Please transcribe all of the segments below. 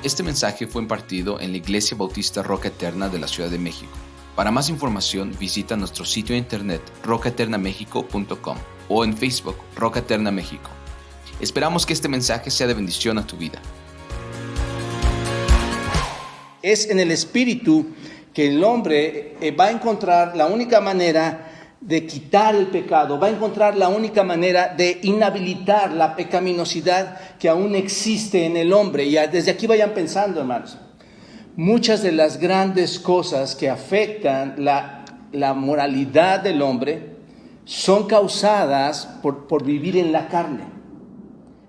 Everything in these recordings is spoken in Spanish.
Este mensaje fue impartido en la Iglesia Bautista Roca Eterna de la Ciudad de México. Para más información, visita nuestro sitio de internet rocaeternamexico.com o en Facebook Roca Eterna México. Esperamos que este mensaje sea de bendición a tu vida. Es en el Espíritu que el hombre va a encontrar la única manera de quitar el pecado, va a encontrar la única manera de inhabilitar la pecaminosidad que aún existe en el hombre. Y desde aquí vayan pensando, hermanos. Muchas de las grandes cosas que afectan la moralidad del hombre son causadas por vivir en la carne.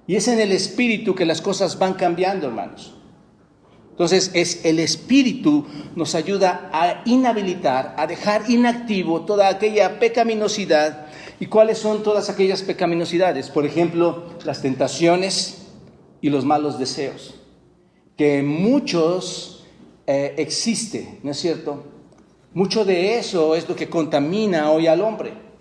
Y es en el Espíritu que las cosas van cambiando, hermanos. Entonces, el Espíritu nos ayuda a inhabilitar, a dejar inactivo toda aquella pecaminosidad. ¿Y cuáles son todas aquellas pecaminosidades? Por ejemplo, las tentaciones y los malos deseos, que muchos existe, ¿no es cierto? Mucho de eso es lo que contamina hoy al hombre.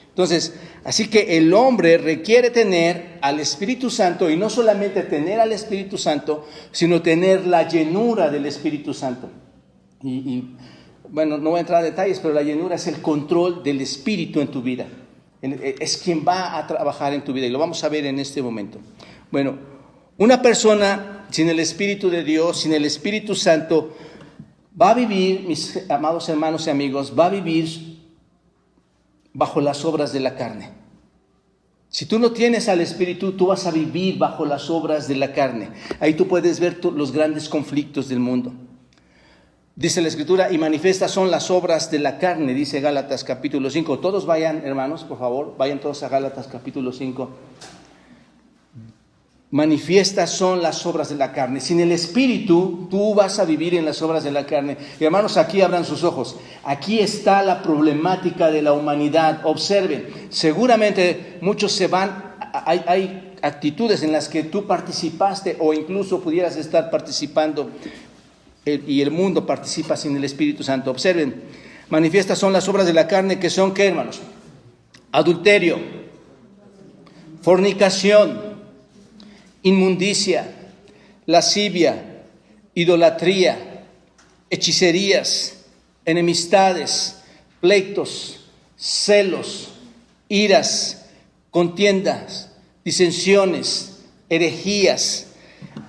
Entonces, así que el hombre requiere tener al Espíritu Santo, y no solamente tener al Espíritu Santo, sino tener la llenura del Espíritu Santo. Y bueno, no voy a entrar a detalles, pero la llenura es el control del Espíritu en tu vida. Es quien va a trabajar en tu vida, y lo vamos a ver en este momento. Bueno, una persona sin el Espíritu de Dios, sin el Espíritu Santo, va a vivir, mis amados hermanos y amigos, va a vivir bajo las obras de la carne. Si tú no tienes al Espíritu, tú vas a vivir bajo las obras de la carne. Ahí tú puedes ver los grandes conflictos del mundo. Dice la Escritura, y manifiestas son las obras de la carne, dice Gálatas capítulo 5. Todos vayan, hermanos, por favor, vayan todos a Gálatas capítulo 5. Manifiestas son las obras de la carne. Sin el Espíritu, tú vas a vivir en las obras de la carne. Y hermanos, aquí abran sus ojos. Aquí está la problemática de la humanidad. Observen, seguramente muchos se van, hay actitudes en las que tú participaste o incluso pudieras estar participando y el mundo participa sin el Espíritu Santo. Observen, manifiestas son las obras de la carne, que son, ¿qué, hermanos? Adulterio, fornicación, inmundicia, lascivia, idolatría, hechicerías, enemistades, pleitos, celos, iras, contiendas, disensiones, herejías,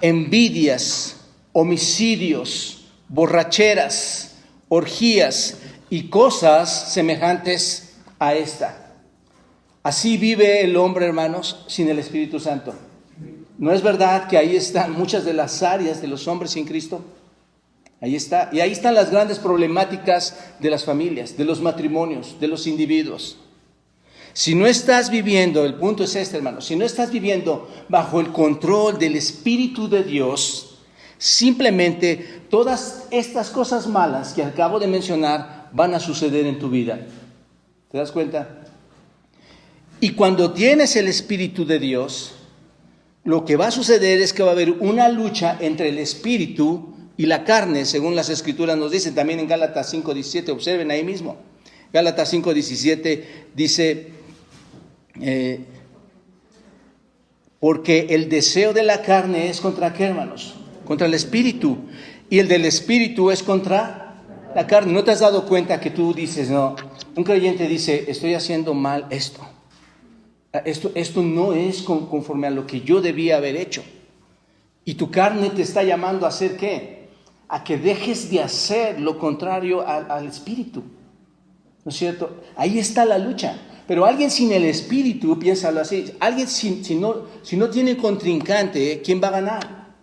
envidias, homicidios, borracheras, orgías y cosas semejantes a esta. Así vive el hombre, hermanos, sin el Espíritu Santo. ¿No es verdad que ahí están muchas de las áreas de los hombres sin Cristo? Ahí está. Y ahí están las grandes problemáticas de las familias, de los matrimonios, de los individuos. Si no estás viviendo, el punto es este, hermano, si no estás viviendo bajo el control del Espíritu de Dios, simplemente todas estas cosas malas que acabo de mencionar van a suceder en tu vida. ¿Te das cuenta? Y cuando tienes el Espíritu de Dios, lo que va a suceder es que va a haber una lucha entre el Espíritu y la carne, según las Escrituras nos dicen, también en Gálatas 5:17, observen ahí mismo. Gálatas 5:17 dice, porque el deseo de la carne es contra ¿qué, hermanos? Contra el Espíritu, y el del Espíritu es contra la carne. ¿No te has dado cuenta que tú dices, no, un creyente dice, estoy haciendo mal esto? Esto no es conforme a lo que yo debía haber hecho. Y tu carne te está llamando a hacer ¿qué? A que dejes de hacer lo contrario al Espíritu. ¿No es cierto? Ahí está la lucha. Pero alguien sin el Espíritu, piénsalo así, alguien si no tiene contrincante, ¿quién va a ganar?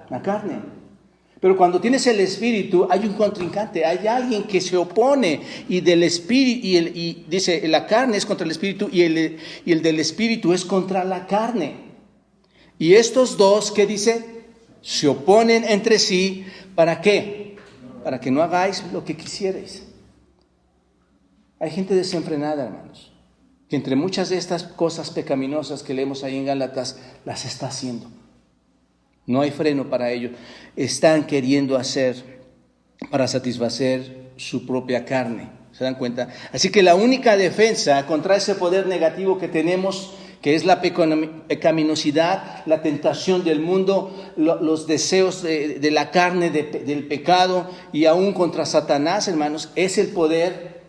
La carne. Pero cuando tienes el Espíritu, hay un contrincante, hay alguien que se opone, y del Espíritu, y dice, la carne es contra el Espíritu, y el del Espíritu es contra la carne. Y estos dos, ¿qué dice? Se oponen entre sí, ¿para qué? Para que no hagáis lo que quisierais. Hay gente desenfrenada, hermanos, que entre muchas de estas cosas pecaminosas que leemos ahí en Gálatas, las está haciendo. No hay freno para ello. Están queriendo hacer para satisfacer su propia carne, ¿Se dan cuenta? Así que la única defensa contra ese poder negativo que tenemos, que es la pecaminosidad, la tentación del mundo, los deseos de la carne, del pecado, y aún contra Satanás, hermanos, es el poder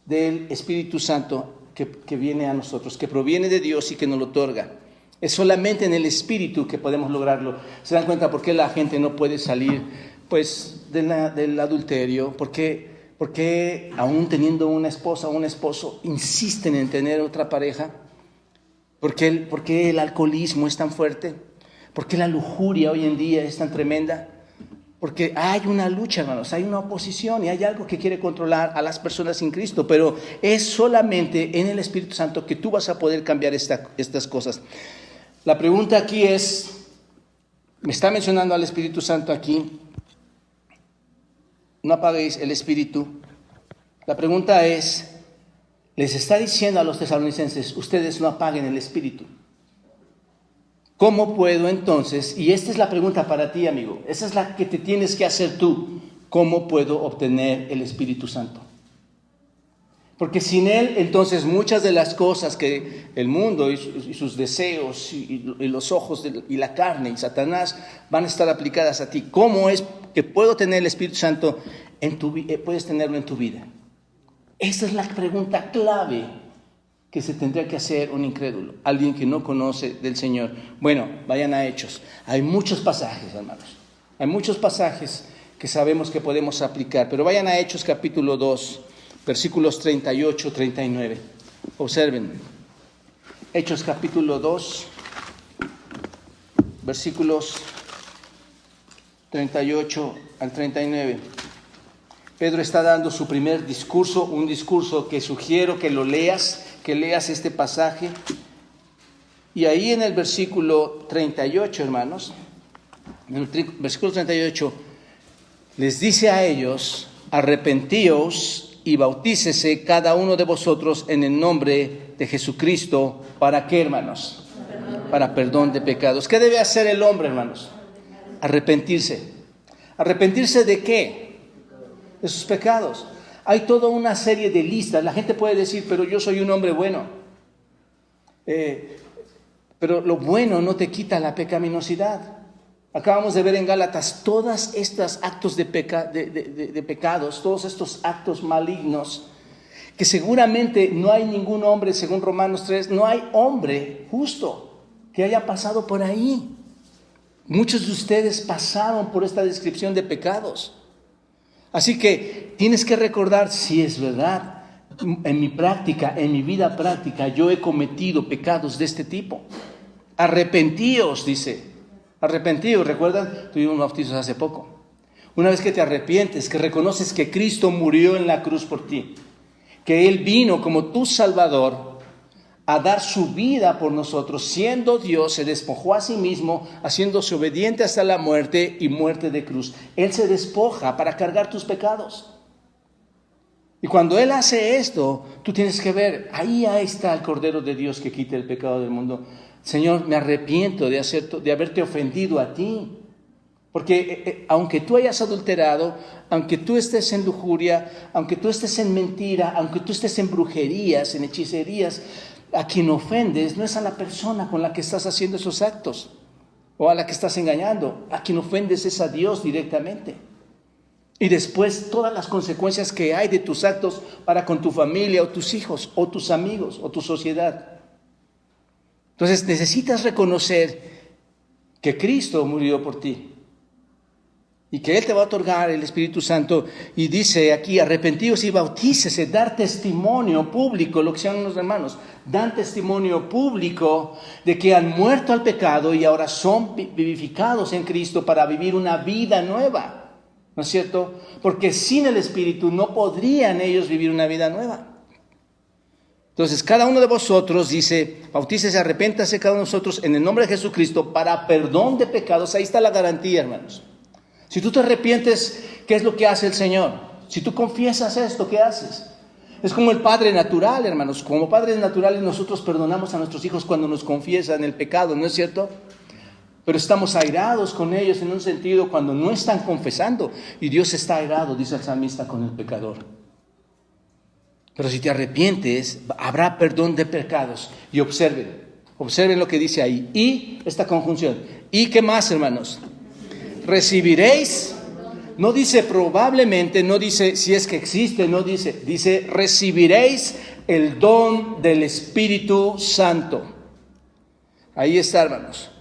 del Espíritu Santo que viene a nosotros, que proviene de Dios y que nos lo otorga. Es solamente en el Espíritu que podemos lograrlo. ¿Se dan cuenta por qué la gente no puede salir pues, del adulterio? ¿Por qué aún teniendo una esposa o un esposo insisten en tener otra pareja? ¿Por qué el alcoholismo es tan fuerte? ¿Por qué la lujuria hoy en día es tan tremenda? Porque hay una lucha, hermanos, hay una oposición y hay algo que quiere controlar a las personas sin Cristo, pero es solamente en el Espíritu Santo que tú vas a poder cambiar estas cosas. La pregunta aquí es, me está mencionando al Espíritu Santo aquí, no apaguéis el Espíritu. La pregunta es, les está diciendo a los tesalonicenses, ustedes no apaguen el Espíritu. ¿Cómo puedo entonces? Y esta es la pregunta para ti, amigo. Esa es la que te tienes que hacer tú. ¿Cómo puedo obtener el Espíritu Santo? Porque sin Él, entonces, muchas de las cosas que el mundo y sus deseos y los ojos y la carne y Satanás van a estar aplicadas a ti. ¿Cómo es que puedo tener el Espíritu Santo puedes tenerlo en tu vida? Esa es la pregunta clave que se tendría que hacer un incrédulo, alguien que no conoce del Señor. Bueno, vayan a Hechos. Hay muchos pasajes, hermanos. Hay muchos pasajes que sabemos que podemos aplicar, pero vayan a Hechos capítulo 2, versículos 38, 39. Observen. Hechos capítulo 2, versículos 38 al 39. Pedro está dando su primer discurso, un discurso que sugiero que lo leas, que leas este pasaje. Y ahí en el versículo 38, hermanos, en el versículo 38, les dice a ellos, arrepentíos y bautícese cada uno de vosotros en el nombre de Jesucristo. ¿Para qué, hermanos? Para perdón de pecados. ¿Qué debe hacer el hombre, hermanos? Arrepentirse. ¿Arrepentirse de qué? De sus pecados. Hay toda una serie de listas. La gente puede decir, pero yo soy un hombre bueno. Pero lo bueno no te quita la pecaminosidad. Acabamos de ver en Gálatas todos estos actos de pecados, todos estos actos malignos, que seguramente no hay ningún hombre, según Romanos 3, no hay hombre justo que haya pasado por ahí. Muchos de ustedes pasaron por esta descripción de pecados. Así que tienes que recordar, si es verdad, en mi práctica, en mi vida práctica, yo he cometido pecados de este tipo. Arrepentíos, dice. Arrepentíos, ¿recuerdan? Tuvimos bautizos hace poco. Una vez que te arrepientes, que reconoces que Cristo murió en la cruz por ti, que Él vino como tu Salvador a dar su vida por nosotros, siendo Dios, se despojó a sí mismo, haciéndose obediente hasta la muerte y muerte de cruz. Él se despoja para cargar tus pecados. Y cuando Él hace esto, tú tienes que ver, ahí está el Cordero de Dios que quita el pecado del mundo. Señor, me arrepiento de haberte ofendido a ti. Porque aunque tú hayas adulterado, aunque tú estés en lujuria, aunque tú estés en mentira, aunque tú estés en brujerías, en hechicerías, a quien ofendes no es a la persona con la que estás haciendo esos actos o a la que estás engañando. A quien ofendes es a Dios directamente. Y después todas las consecuencias que hay de tus actos para con tu familia o tus hijos o tus amigos o tu sociedad. Entonces necesitas reconocer que Cristo murió por ti y que Él te va a otorgar el Espíritu Santo. Y dice aquí, arrepentíos y bautícese, dar testimonio público, lo que sean los hermanos, dan testimonio público de que han muerto al pecado y ahora son vivificados en Cristo para vivir una vida nueva. ¿No es cierto? Porque sin el Espíritu no podrían ellos vivir una vida nueva. Entonces, cada uno de vosotros, dice, bautícese, arrepéntase cada uno de nosotros en el nombre de Jesucristo para perdón de pecados. Ahí está la garantía, hermanos. Si tú te arrepientes, ¿qué es lo que hace el Señor? Si tú confiesas esto, ¿qué haces? Es como el Padre natural, hermanos. Como padres naturales nosotros perdonamos a nuestros hijos cuando nos confiesan el pecado, ¿no es cierto? Pero estamos airados con ellos en un sentido cuando no están confesando. Y Dios está airado, dice el salmista, con el pecador. Pero si te arrepientes, habrá perdón de pecados. Y observen lo que dice ahí. Y esta conjunción. ¿Y qué más, hermanos? Recibiréis. No dice probablemente, no dice si es que existe, no dice recibiréis el don del Espíritu Santo. Ahí está, hermanos.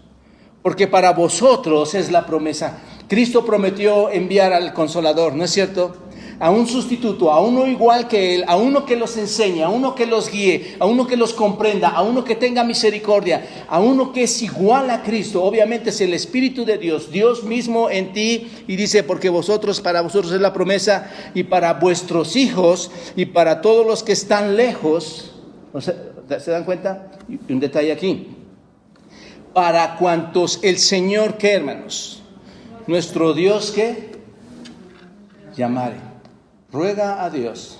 Porque para vosotros es la promesa. Cristo prometió enviar al Consolador, ¿no es cierto? A un sustituto, a uno igual que Él, a uno que los enseñe, a uno que los guíe, a uno que los comprenda, a uno que tenga misericordia, a uno que es igual a Cristo. Obviamente es el Espíritu de Dios, Dios mismo en ti. Y dice, porque para vosotros es la promesa, y para vuestros hijos, y para todos los que están lejos. ¿Se dan cuenta? Y un detalle aquí. Para cuantos el Señor, ¿qué, hermanos? Nuestro Dios, ¿qué? Llamare. Ruega a Dios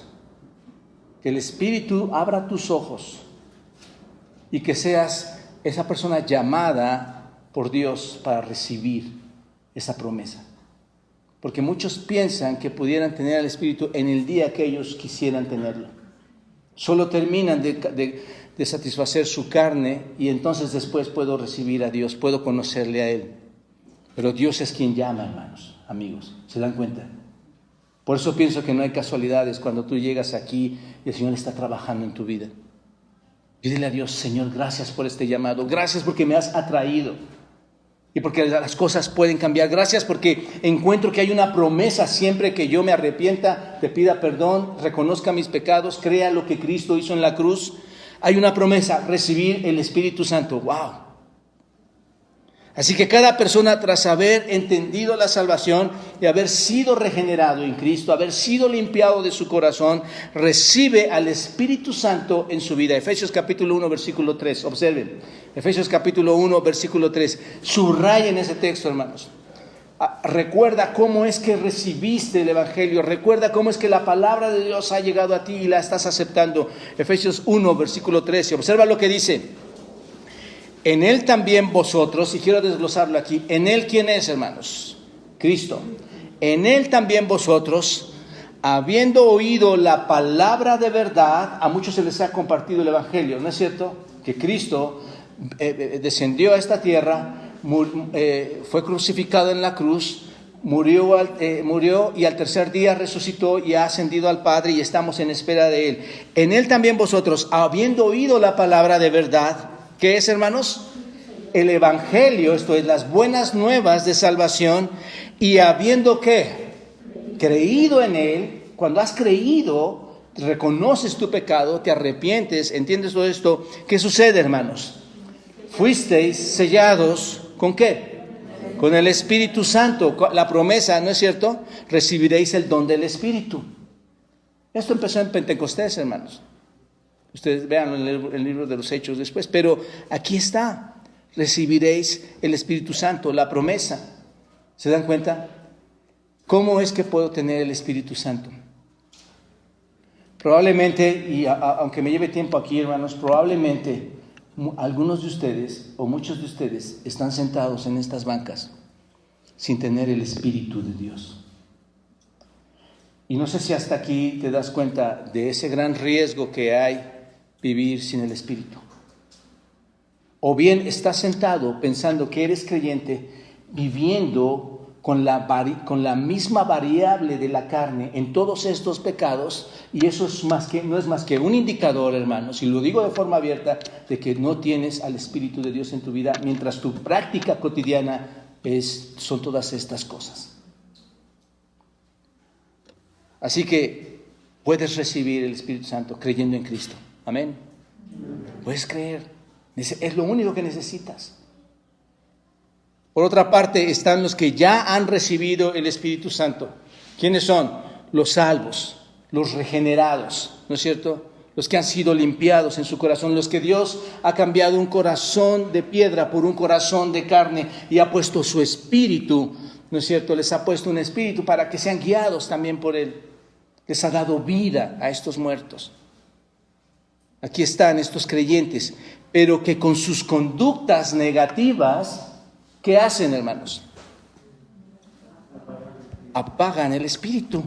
que el Espíritu abra tus ojos y que seas esa persona llamada por Dios para recibir esa promesa. Porque muchos piensan que pudieran tener al Espíritu en el día que ellos quisieran tenerlo. Solo terminan de satisfacer su carne y entonces después puedo recibir a Dios, puedo conocerle a Él. Pero Dios es quien llama, hermanos, amigos. ¿Se dan cuenta? Por eso pienso que no hay casualidades cuando tú llegas aquí y el Señor está trabajando en tu vida. Dile a Dios, Señor, gracias por este llamado. Gracias porque me has atraído. Y porque las cosas pueden cambiar. Gracias porque encuentro que hay una promesa siempre que yo me arrepienta, te pida perdón, reconozca mis pecados, crea lo que Cristo hizo en la cruz. Hay una promesa, recibir el Espíritu Santo. ¡Wow! Así que cada persona, tras haber entendido la salvación y haber sido regenerado en Cristo, haber sido limpiado de su corazón, recibe al Espíritu Santo en su vida. Efesios capítulo 1, versículo 3. Observen. Efesios capítulo 1, versículo 3. Subrayen ese texto, hermanos. Recuerda cómo es que recibiste el Evangelio. Recuerda cómo es que la palabra de Dios ha llegado a ti y la estás aceptando. Efesios 1, versículo 13. Observa lo que dice. En Él también vosotros, y quiero desglosarlo aquí, en Él, ¿quién es, hermanos? Cristo. En Él también vosotros, habiendo oído la palabra de verdad, a muchos se les ha compartido el Evangelio, ¿no es cierto? Que Cristo descendió a esta tierra, fue crucificado en la cruz, murió y al tercer día resucitó y ha ascendido al Padre y estamos en espera de Él. En Él también vosotros, habiendo oído la palabra de verdad, ¿qué es, hermanos? El Evangelio, esto es, las buenas nuevas de salvación, y habiendo ¿qué? Creído en Él. Cuando has creído, reconoces tu pecado, te arrepientes, entiendes todo esto, ¿qué sucede, hermanos? Fuisteis sellados, ¿con qué? Con el Espíritu Santo, la promesa, ¿no es cierto? Recibiréis el don del Espíritu. Esto empezó en Pentecostés, hermanos. Ustedes vean el libro de los Hechos después, pero aquí está, recibiréis el Espíritu Santo, la promesa. ¿Se dan cuenta? ¿Cómo es que puedo tener el Espíritu Santo? Probablemente, y aunque me lleve tiempo aquí, hermanos, probablemente algunos de ustedes o muchos de ustedes están sentados en estas bancas sin tener el Espíritu de Dios. Y no sé si hasta aquí te das cuenta de ese gran riesgo que hay vivir sin el Espíritu. O bien estás sentado pensando que eres creyente, viviendo con la misma variable de la carne en todos estos pecados, y eso no es más que un indicador, hermanos, y lo digo de forma abierta, de que no tienes al Espíritu de Dios en tu vida, mientras tu práctica cotidiana son todas estas cosas. Así que puedes recibir el Espíritu Santo creyendo en Cristo. Amén. Puedes creer. Es lo único que necesitas. Por otra parte, están los que ya han recibido el Espíritu Santo. ¿Quiénes son? Los salvos, los regenerados, ¿no es cierto? Los que han sido limpiados en su corazón, los que Dios ha cambiado un corazón de piedra por un corazón de carne y ha puesto su Espíritu, ¿no es cierto? Les ha puesto un Espíritu para que sean guiados también por Él. Les ha dado vida a estos muertos. Aquí están estos creyentes, pero que con sus conductas negativas, ¿qué hacen, hermanos? Apagan el Espíritu.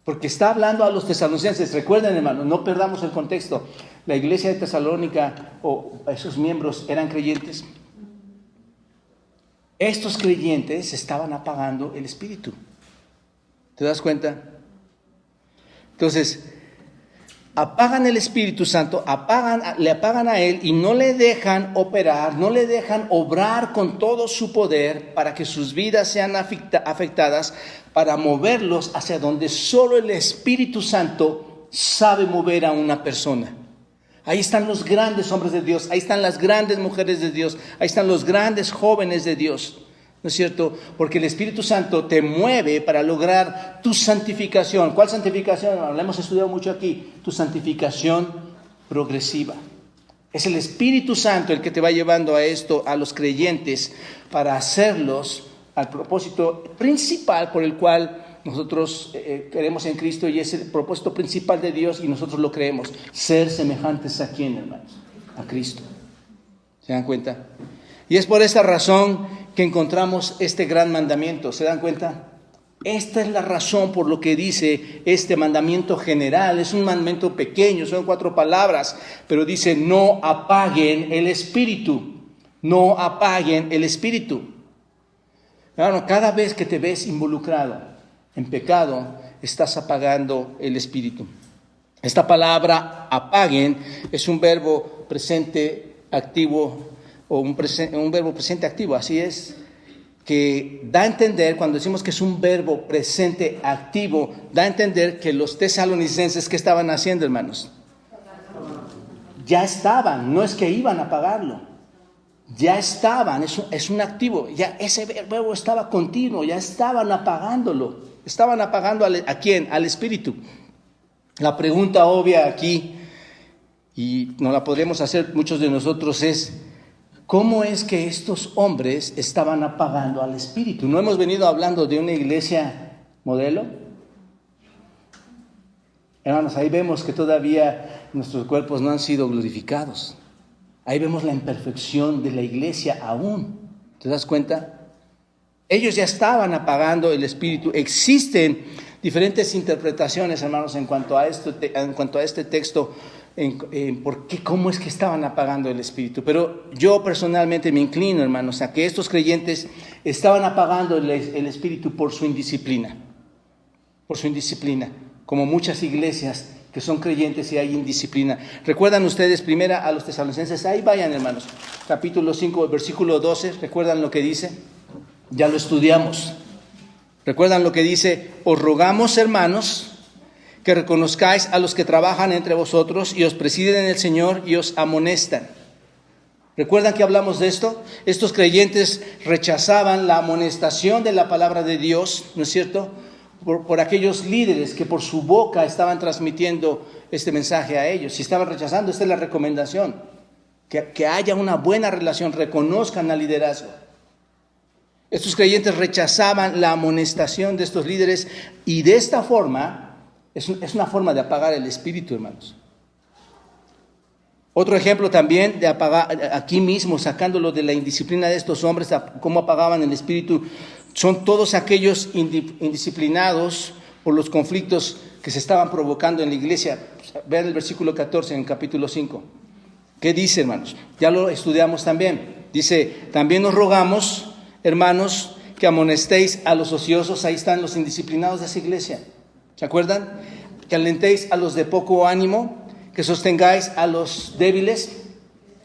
Porque está hablando a los tesalonicenses. Recuerden, hermanos, no perdamos el contexto. La iglesia de Tesalónica o esos miembros eran creyentes. Estos creyentes estaban apagando el Espíritu. ¿Te das cuenta? Entonces, apagan el Espíritu Santo, le apagan a Él y no le dejan operar, no le dejan obrar con todo su poder para que sus vidas sean afectadas, para moverlos hacia donde solo el Espíritu Santo sabe mover a una persona. Ahí están los grandes hombres de Dios, ahí están las grandes mujeres de Dios, ahí están los grandes jóvenes de Dios. ¿No es cierto? Porque el Espíritu Santo te mueve para lograr tu santificación. ¿Cuál santificación? Lo hemos estudiado mucho aquí. Tu santificación progresiva. Es el Espíritu Santo el que te va llevando a esto, a los creyentes, para hacerlos al propósito principal por el cual nosotros creemos en Cristo, y es el propósito principal de Dios y nosotros lo creemos. Ser semejantes a ¿quién, hermanos? A Cristo. ¿Se dan cuenta? Y es por esta razón que encontramos este gran mandamiento. ¿Se dan cuenta? Esta es la razón por lo que dice este mandamiento general. Es un mandamiento pequeño, son 4 palabras, pero dice: no apaguen el Espíritu. No apaguen el Espíritu. Claro, cada vez que te ves involucrado en pecado, estás apagando el Espíritu. Esta palabra apaguen es un verbo presente activo, o un verbo presente activo, así es, que da a entender, cuando decimos que es un verbo presente activo, da a entender que los tesalonicenses, ¿qué estaban haciendo, hermanos? Ya estaban, no es que iban a pagarlo, ya estaban, es un activo, ya ese verbo estaba continuo, ya estaban apagándolo, estaban apagando ¿a quién? Al Espíritu. La pregunta obvia aquí, y no la podremos hacer muchos de nosotros, es: ¿cómo es que estos hombres estaban apagando al Espíritu? ¿No hemos venido hablando de una iglesia modelo? Hermanos, ahí vemos que todavía nuestros cuerpos no han sido glorificados. Ahí vemos la imperfección de la iglesia aún. ¿Te das cuenta? Ellos ya estaban apagando el Espíritu. Existen diferentes interpretaciones, hermanos, en cuanto a este texto. ¿Cómo es que estaban apagando el Espíritu? Pero yo personalmente me inclino, hermanos, a que estos creyentes estaban apagando el Espíritu por su indisciplina. Por su indisciplina. Como muchas iglesias que son creyentes y hay indisciplina. ¿Recuerdan ustedes primera a los tesalonicenses? Ahí vayan, hermanos. Capítulo 5, versículo 12. ¿Recuerdan lo que dice? Ya lo estudiamos. ¿Recuerdan lo que dice? Os rogamos, hermanos, que reconozcáis a los que trabajan entre vosotros y os presiden en el Señor y os amonestan. ¿Recuerdan que hablamos de esto? Estos creyentes rechazaban la amonestación de la palabra de Dios, ¿no es cierto? Por aquellos líderes que por su boca estaban transmitiendo este mensaje a ellos. Si estaban rechazando, esta es la recomendación. Que haya una buena relación, reconozcan al liderazgo. Estos creyentes rechazaban la amonestación de estos líderes y de esta forma, es una forma de apagar el Espíritu, hermanos. Otro ejemplo también de apagar, aquí mismo, sacándolo de la indisciplina de estos hombres, cómo apagaban el Espíritu, son todos aquellos indisciplinados por los conflictos que se estaban provocando en la iglesia. Vean el versículo 14 en el capítulo 5. ¿Qué dice, hermanos? Ya lo estudiamos también. Dice: también os rogamos, hermanos, que amonestéis a los ociosos. Ahí están los indisciplinados de esa iglesia. ¿Se acuerdan? Que alentéis a los de poco ánimo, que sostengáis a los débiles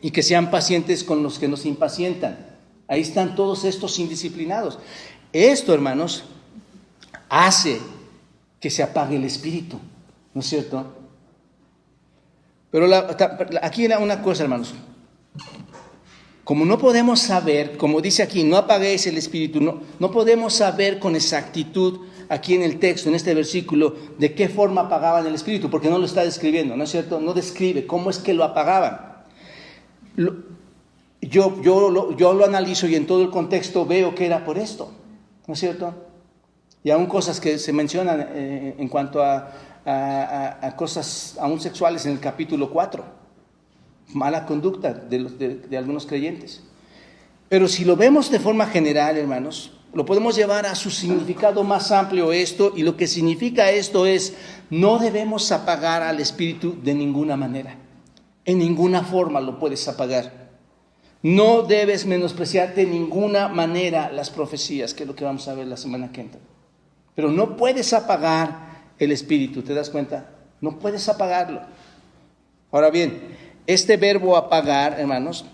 y que sean pacientes con los que nos impacientan. Ahí están todos estos indisciplinados. Esto, hermanos, hace que se apague el Espíritu, ¿no es cierto? Pero aquí era una cosa, hermanos. Como no podemos saber, como dice aquí, no apaguéis el Espíritu, no podemos saber con exactitud aquí en el texto, en este versículo, de qué forma apagaban el Espíritu, porque no lo está describiendo, ¿no es cierto? No describe cómo es que lo apagaban. Yo lo analizo y en todo el contexto veo que era por esto, ¿no es cierto? Y aún cosas que se mencionan en cuanto a cosas aún sexuales en el capítulo 4. Mala conducta de algunos creyentes. Pero si lo vemos de forma general, hermanos, Lo podemos llevar a su significado más amplio esto, y lo que significa esto es, no debemos apagar al Espíritu de ninguna manera. En ninguna forma lo puedes apagar. No debes menospreciar de ninguna manera las profecías, que es lo que vamos a ver la semana que entra. Pero no puedes apagar el Espíritu, ¿te das cuenta? No puedes apagarlo. Ahora bien, este verbo apagar, hermanos,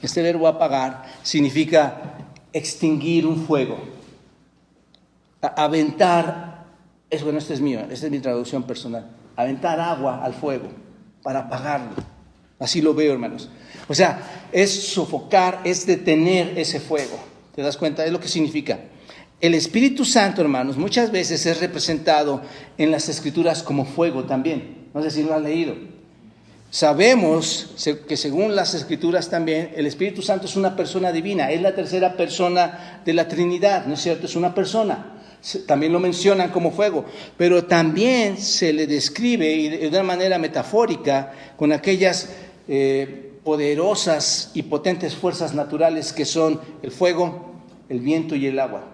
este verbo apagar significa extinguir un fuego, aventar, bueno, este es mío, esta es mi traducción personal, aventar agua al fuego para apagarlo. Así lo veo, hermanos. O sea, es sofocar, es detener ese fuego. ¿Te das cuenta? Es lo que significa. El Espíritu Santo, hermanos, muchas veces es representado en las Escrituras como fuego también. No sé si lo han leído. Sabemos que según las Escrituras también, el Espíritu Santo es una persona divina. Es la tercera persona de la Trinidad, ¿no es cierto? Es una persona. También lo mencionan como fuego, pero también se le describe, y de una manera metafórica, con aquellas poderosas y potentes fuerzas naturales que son el fuego, el viento y el agua.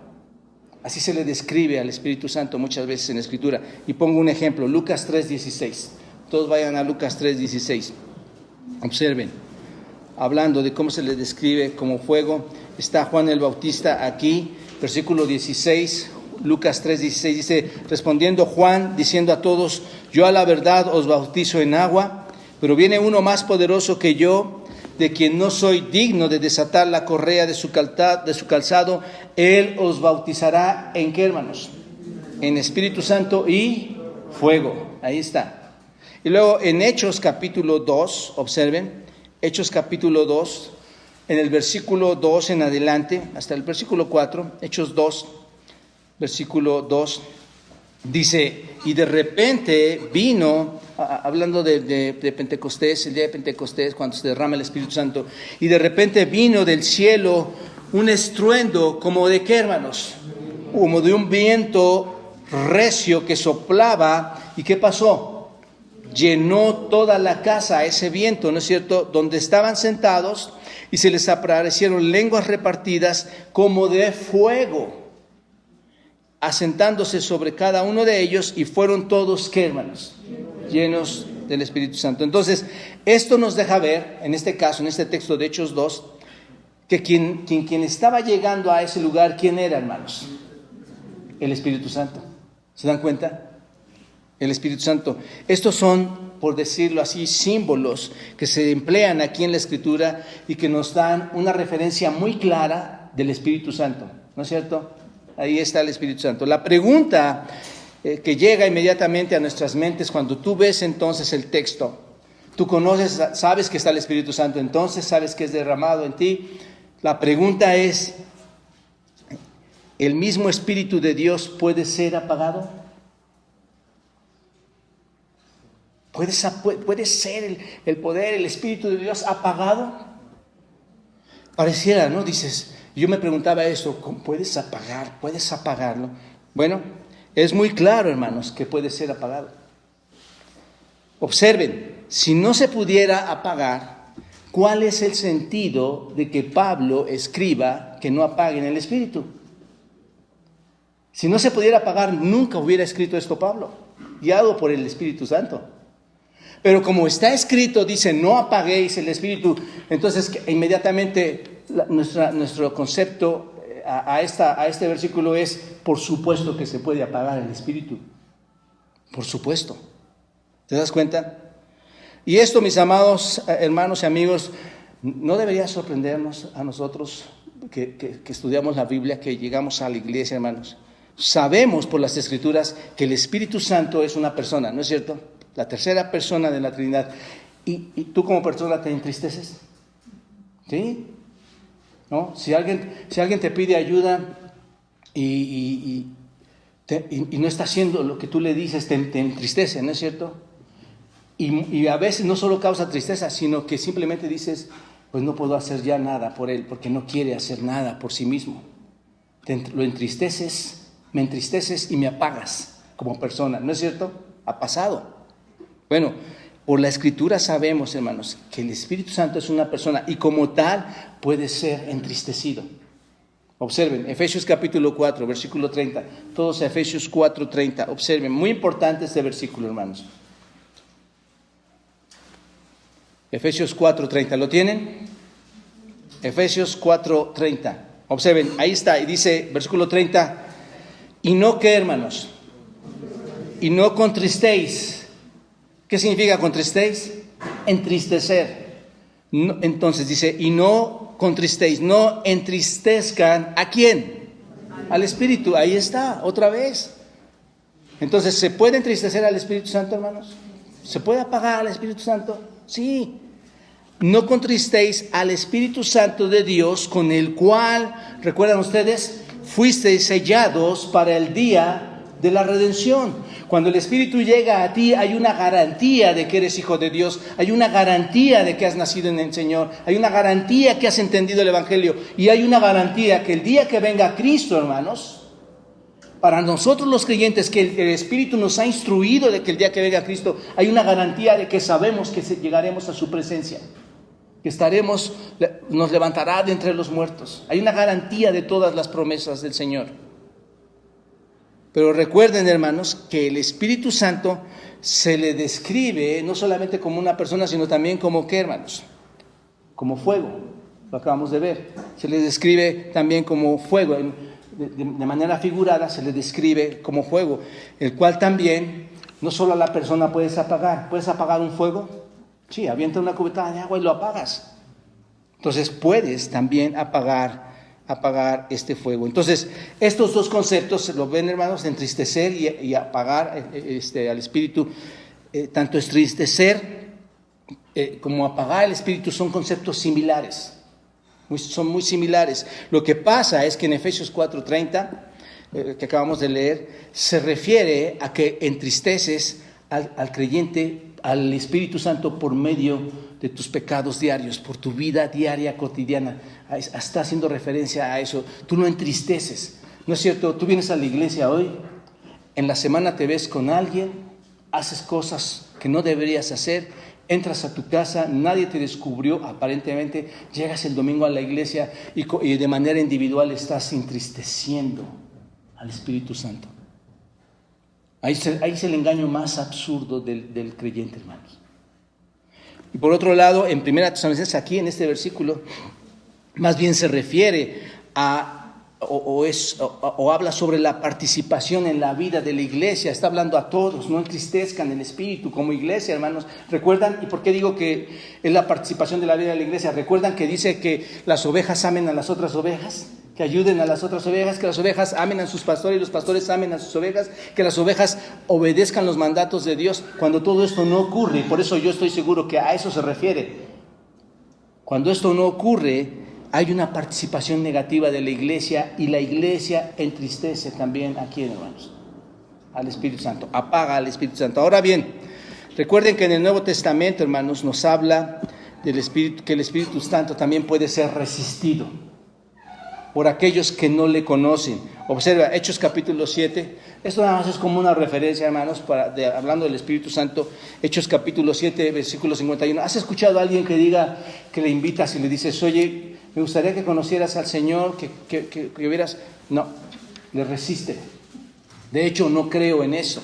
Así se le describe al Espíritu Santo muchas veces en la Escritura. Y pongo un ejemplo, Lucas 3:16. Todos vayan a Lucas 3:16. Observen, hablando de cómo se le describe como fuego, está Juan el Bautista aquí, versículo 16. Lucas 3:16 dice, respondiendo Juan, diciendo a todos, yo a la verdad os bautizo en agua, pero viene uno más poderoso que yo, de quien no soy digno de desatar la correa de su calzado. Él os bautizará ¿en qué, hermanos? En Espíritu Santo y fuego. Ahí está. Y luego en Hechos capítulo 2, observen, Hechos capítulo 2, en el versículo 2 en adelante, hasta el versículo 4, Hechos 2, versículo 2, dice, y de repente vino, hablando de Pentecostés, el día de Pentecostés, cuando se derrama el Espíritu Santo, y de repente vino del cielo un estruendo, como de qué, hermanos, como de un viento recio que soplaba, ¿y qué pasó? Llenó toda la casa ese viento, ¿no es cierto?, donde estaban sentados, y se les aparecieron lenguas repartidas como de fuego, asentándose sobre cada uno de ellos, y fueron todos, ¿qué, hermanos? Llenos del Espíritu Santo. Entonces, esto nos deja ver, en este caso, en este texto de Hechos 2, que quien estaba llegando a ese lugar, ¿quién era, hermanos? El Espíritu Santo. ¿Se dan cuenta? El Espíritu Santo. Estos son, por decirlo así, símbolos que se emplean aquí en la Escritura y que nos dan una referencia muy clara del Espíritu Santo, ¿no es cierto? Ahí está el Espíritu Santo. La pregunta que llega inmediatamente a nuestras mentes cuando tú ves entonces el texto, tú conoces, sabes que está el Espíritu Santo, entonces sabes que es derramado en ti. La pregunta es, ¿el mismo Espíritu de Dios puede ser apagado? ¿Puede ser el poder, el Espíritu de Dios apagado? Pareciera, ¿no? Dices, yo me preguntaba esto, ¿puedes apagarlo? Bueno, es muy claro, hermanos, que puede ser apagado. Observen, si no se pudiera apagar, ¿cuál es el sentido de que Pablo escriba que no apaguen el Espíritu? Si no se pudiera apagar, nunca hubiera escrito esto Pablo, guiado por el Espíritu Santo. Pero como está escrito, dice, no apaguéis el Espíritu, entonces inmediatamente nuestro concepto a este versículo es, por supuesto que se puede apagar el Espíritu. Por supuesto. ¿Te das cuenta? Y esto, mis amados hermanos y amigos, no debería sorprendernos a nosotros que estudiamos la Biblia, que llegamos a la iglesia, hermanos. Sabemos por las Escrituras que el Espíritu Santo es una persona, ¿no es cierto? La tercera persona de la Trinidad. ¿Y tú como persona te entristeces? ¿Sí? ¿No? Si alguien te pide ayuda y no está haciendo lo que tú le dices, te entristece, ¿no es cierto? Y a veces no solo causa tristeza, sino que simplemente dices, pues no puedo hacer ya nada por él, porque no quiere hacer nada por sí mismo. Lo entristeces, me entristeces y me apagas como persona, ¿no es cierto? Ha pasado. Bueno, por la Escritura sabemos, hermanos, que el Espíritu Santo es una persona y como tal puede ser entristecido. Observen, Efesios capítulo 4, versículo 30. Todos a Efesios 4, 30. Observen, muy importante este versículo, hermanos. Efesios 4, 30. ¿Lo tienen? Efesios 4, 30. Observen, ahí está, y dice, versículo 30. Y no qué, hermanos, y no contristéis. ¿Qué significa contristéis? Entristecer. No, entonces dice, y no contristéis, no entristezcan, ¿a quién? Al Espíritu. Ahí está, otra vez. Entonces, ¿se puede entristecer al Espíritu Santo, hermanos? ¿Se puede apagar al Espíritu Santo? Sí. No contristéis al Espíritu Santo de Dios, con el cual, ¿recuerdan ustedes? Fuisteis sellados para el día de la redención. Cuando el Espíritu llega a ti, hay una garantía de que eres hijo de Dios, hay una garantía de que has nacido en el Señor, hay una garantía que has entendido el Evangelio, y hay una garantía que el día que venga Cristo, hermanos, para nosotros los creyentes, que el Espíritu nos ha instruido de que el día que venga Cristo, hay una garantía de que sabemos que llegaremos a su presencia, que nos levantará de entre los muertos. Hay una garantía de todas las promesas del Señor. Pero recuerden, hermanos, que el Espíritu Santo se le describe no solamente como una persona, sino también como ¿qué, hermanos? Como fuego. Lo acabamos de ver. Se le describe también como fuego. De manera figurada se le describe como fuego, el cual también no solo a la persona puedes apagar. ¿Puedes apagar un fuego? Sí, avienta una cubeta de agua y lo apagas. Entonces puedes también apagar este fuego. Entonces, estos dos conceptos, se lo ven, hermanos, entristecer y apagar al Espíritu. Tanto entristecer como apagar el Espíritu son conceptos similares. Son muy similares. Lo que pasa es que en Efesios 4:30, que acabamos de leer, se refiere a que entristeces al creyente, al Espíritu Santo, por medio de tus pecados diarios, por tu vida diaria, cotidiana. Está haciendo referencia a eso. Tú no entristeces, ¿no es cierto? Tú vienes a la iglesia hoy, en la semana te ves con alguien, haces cosas que no deberías hacer, entras a tu casa, nadie te descubrió aparentemente, llegas el domingo a la iglesia y de manera individual estás entristeciendo al Espíritu Santo. Ahí es el engaño más absurdo del creyente, hermanos. Y por otro lado, en 1 Tesalonicenses, aquí en este versículo, más bien se refiere o habla sobre la participación en la vida de la iglesia. Está hablando a todos, no entristezcan el Espíritu como iglesia, hermanos. ¿Recuerdan? ¿Y por qué digo que es la participación de la vida de la iglesia? ¿Recuerdan que dice que las ovejas amen a las otras ovejas? Que ayuden a las otras ovejas, que las ovejas amen a sus pastores y los pastores amen a sus ovejas, que las ovejas obedezcan los mandatos de Dios. Cuando todo esto no ocurre, por eso yo estoy seguro que a eso se refiere. Cuando esto no ocurre, hay una participación negativa de la iglesia, y la iglesia entristece también a quién, hermanos, al Espíritu Santo, apaga al Espíritu Santo. Ahora bien, recuerden que en el Nuevo Testamento, hermanos, nos habla del Espíritu, que el Espíritu Santo también puede ser resistido por aquellos que no le conocen. Observa Hechos capítulo 7. Esto nada más es como una referencia, hermanos, hablando del Espíritu Santo. Hechos capítulo 7, versículo 51. ¿Has escuchado a alguien que diga, que le invitas y le dices, oye, me gustaría que conocieras al Señor, que vieras? No, le resiste. De hecho, no creo en eso.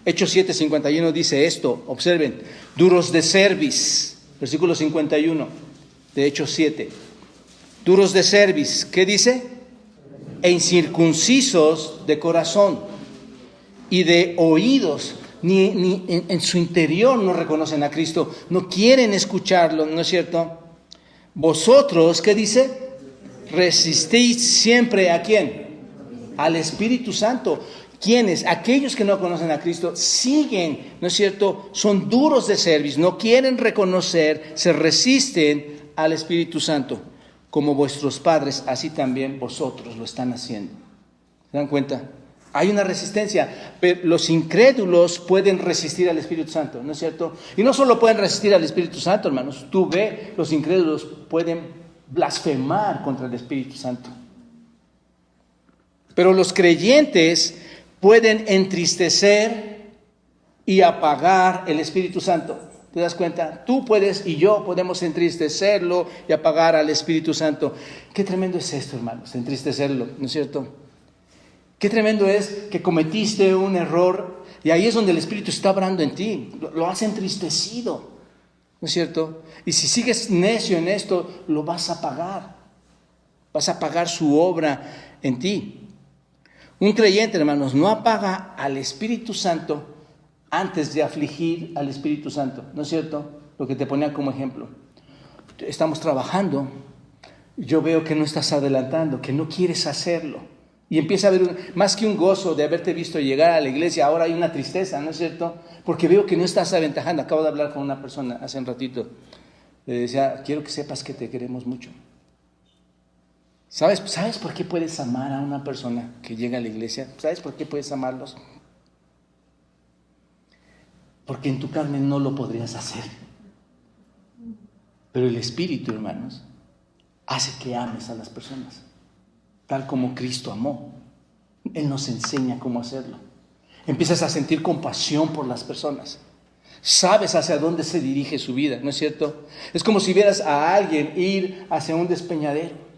Hechos 7, 51 dice esto. Observen, duros de cerviz, versículo 51 de Hechos 7. Duros de cerviz, ¿qué dice? E incircuncisos de corazón y de oídos, ni en su interior no reconocen a Cristo, no quieren escucharlo, ¿no es cierto? Vosotros, ¿qué dice? Resistís siempre ¿a quién? Al Espíritu Santo. ¿Quiénes? Aquellos que no conocen a Cristo siguen, ¿no es cierto? Son duros de cerviz, no quieren reconocer, se resisten al Espíritu Santo. Como vuestros padres, así también vosotros lo están haciendo. ¿Se dan cuenta? Hay una resistencia, pero los incrédulos pueden resistir al Espíritu Santo, ¿no es cierto? Y no solo pueden resistir al Espíritu Santo, hermanos. Tú ve, los incrédulos pueden blasfemar contra el Espíritu Santo. Pero los creyentes pueden entristecer y apagar el Espíritu Santo. ¿Te das cuenta? Tú puedes y yo podemos entristecerlo y apagar al Espíritu Santo. Qué tremendo es esto, hermanos, entristecerlo, ¿no es cierto? Qué tremendo es que cometiste un error y ahí es donde el Espíritu está obrando en ti. Lo has entristecido, ¿no es cierto? Y si sigues necio en esto, lo vas a pagar. Vas a pagar su obra en ti. Un creyente, hermanos, no apaga al Espíritu Santo antes de afligir al Espíritu Santo, ¿no es cierto? Lo que te ponía como ejemplo. Estamos trabajando, yo veo que no estás adelantando, que no quieres hacerlo. Y empieza a haber más que un gozo de haberte visto llegar a la iglesia, ahora hay una tristeza, ¿no es cierto? Porque veo que no estás aventajando. Acabo de hablar con una persona hace un ratito. Le decía, quiero que sepas que te queremos mucho. ¿Sabes por qué puedes amar a una persona que llega a la iglesia? ¿Sabes por qué puedes amarlos? Porque en tu carne no lo podrías hacer. Pero el Espíritu, hermanos, hace que ames a las personas, tal como Cristo amó. Él nos enseña cómo hacerlo. Empiezas a sentir compasión por las personas. Sabes hacia dónde se dirige su vida, ¿no es cierto? Es como si vieras a alguien ir hacia un despeñadero.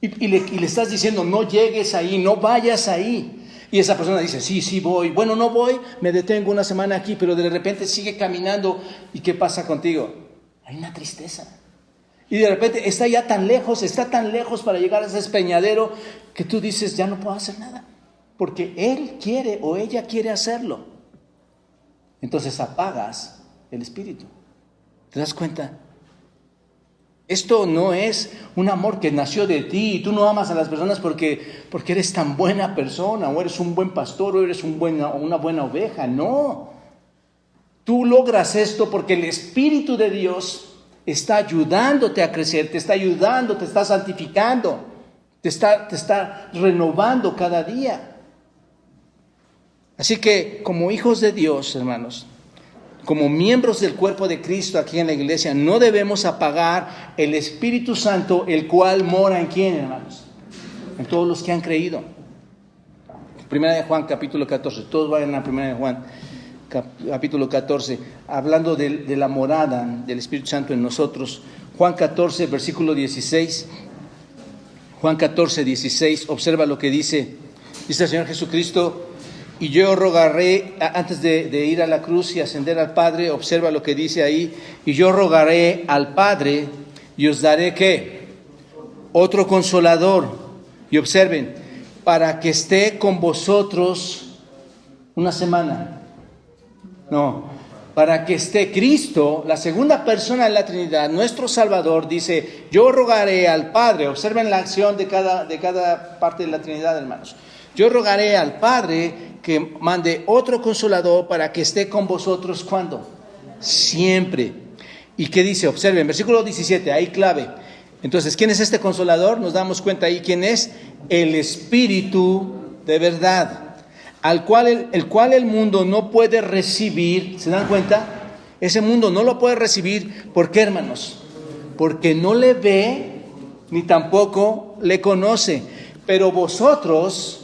Y le estás diciendo, no llegues ahí, no vayas ahí. Y esa persona dice, sí voy. Bueno, no voy, me detengo una semana aquí, pero de repente sigue caminando. ¿Y qué pasa contigo? Hay una tristeza. Y de repente está tan lejos para llegar a ese despeñadero que tú dices, ya no puedo hacer nada. Porque él quiere o ella quiere hacerlo. Entonces apagas el Espíritu. ¿Te das cuenta? Esto no es un amor que nació de ti y tú no amas a las personas porque eres tan buena persona o eres un buen pastor o eres una buena oveja. No. Tú logras esto porque el Espíritu de Dios está ayudándote a crecer, te está ayudando, te está santificando, te está renovando cada día. Así que como hijos de Dios, hermanos, como miembros del cuerpo de Cristo aquí en la iglesia, no debemos apagar el Espíritu Santo, el cual mora en ¿quién, hermanos? En todos los que han creído. Primera de Juan, capítulo 14. Todos vayan a Primera de Juan, capítulo 14, hablando de la morada del Espíritu Santo en nosotros. Juan 14, versículo 16. Juan 14, 16. Observa lo que dice. Dice el Señor Jesucristo: y yo rogaré, antes de ir a la cruz y ascender al Padre, observa lo que dice ahí, y yo rogaré al Padre y os daré ¿qué? Otro consolador. Y observen, para que esté con vosotros una semana. No, para que esté Cristo, la segunda persona de la Trinidad, nuestro Salvador, dice, yo rogaré al Padre. Observen la acción de cada parte de la Trinidad, hermanos. Yo rogaré al Padre que mande otro consolador para que esté con vosotros, ¿cuándo? Siempre. ¿Y qué dice? Observen, versículo 17, ahí clave. Entonces, ¿quién es este consolador? Nos damos cuenta ahí quién es. El Espíritu de verdad, el cual el mundo no puede recibir. ¿Se dan cuenta? Ese mundo no lo puede recibir. ¿Por qué, hermanos? Porque no le ve ni tampoco le conoce. Pero vosotros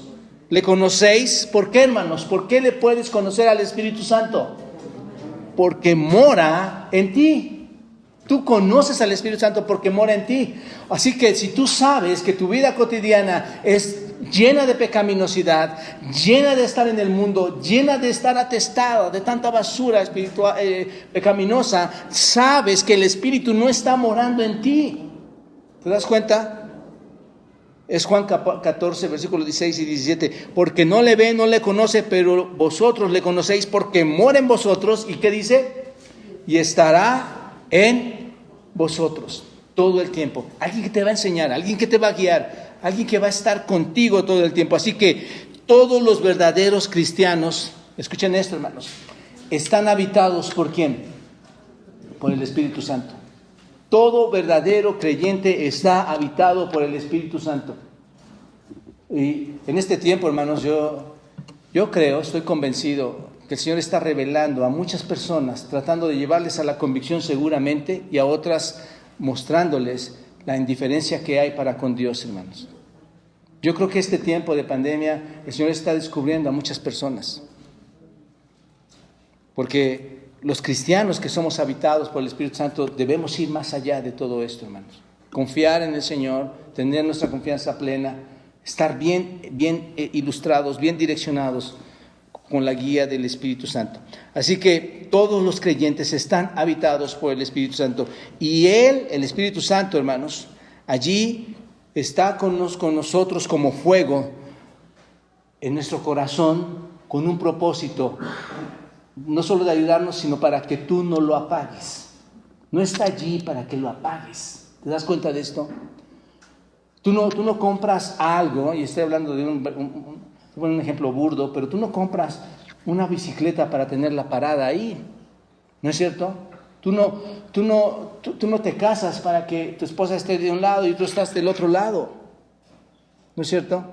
le conocéis. ¿Por qué, hermanos? ¿Por qué le puedes conocer al Espíritu Santo? Porque mora en ti. Tú conoces al Espíritu Santo porque mora en ti. Así que si tú sabes que tu vida cotidiana es llena de pecaminosidad, llena de estar en el mundo, llena de estar atestada de tanta basura espiritual, pecaminosa, sabes que el Espíritu no está morando en ti. ¿Te das cuenta? Es Juan 14, versículos 16 y 17. Porque no le ve, no le conoce, pero vosotros le conocéis porque mora en vosotros. ¿Y qué dice? Y estará en vosotros todo el tiempo. Alguien que te va a enseñar, alguien que te va a guiar, alguien que va a estar contigo todo el tiempo. Así que todos los verdaderos cristianos, escuchen esto, hermanos, están habitados ¿por quién? Por el Espíritu Santo. Todo verdadero creyente está habitado por el Espíritu Santo. Y en este tiempo, hermanos, yo creo, estoy convencido que el Señor está revelando a muchas personas, tratando de llevarles a la convicción seguramente, y a otras mostrándoles la indiferencia que hay para con Dios, hermanos. Yo creo que este tiempo de pandemia, el Señor está descubriendo a muchas personas. Porque los cristianos que somos habitados por el Espíritu Santo debemos ir más allá de todo esto, hermanos. Confiar en el Señor, tener nuestra confianza plena, estar bien ilustrados, bien direccionados con la guía del Espíritu Santo. Así que todos los creyentes están habitados por el Espíritu Santo. Y el Espíritu Santo, hermanos, allí está con nosotros como fuego en nuestro corazón, con un propósito, no solo de ayudarnos, sino para que tú no lo apagues. No está allí para que lo apagues. ¿Te das cuenta de esto? Tú no compras algo, y estoy hablando de un ejemplo burdo, pero tú no compras una bicicleta para tenerla parada ahí, ¿no es cierto? Tú no te casas para que tu esposa esté de un lado y tú estás del otro lado, ¿no es cierto?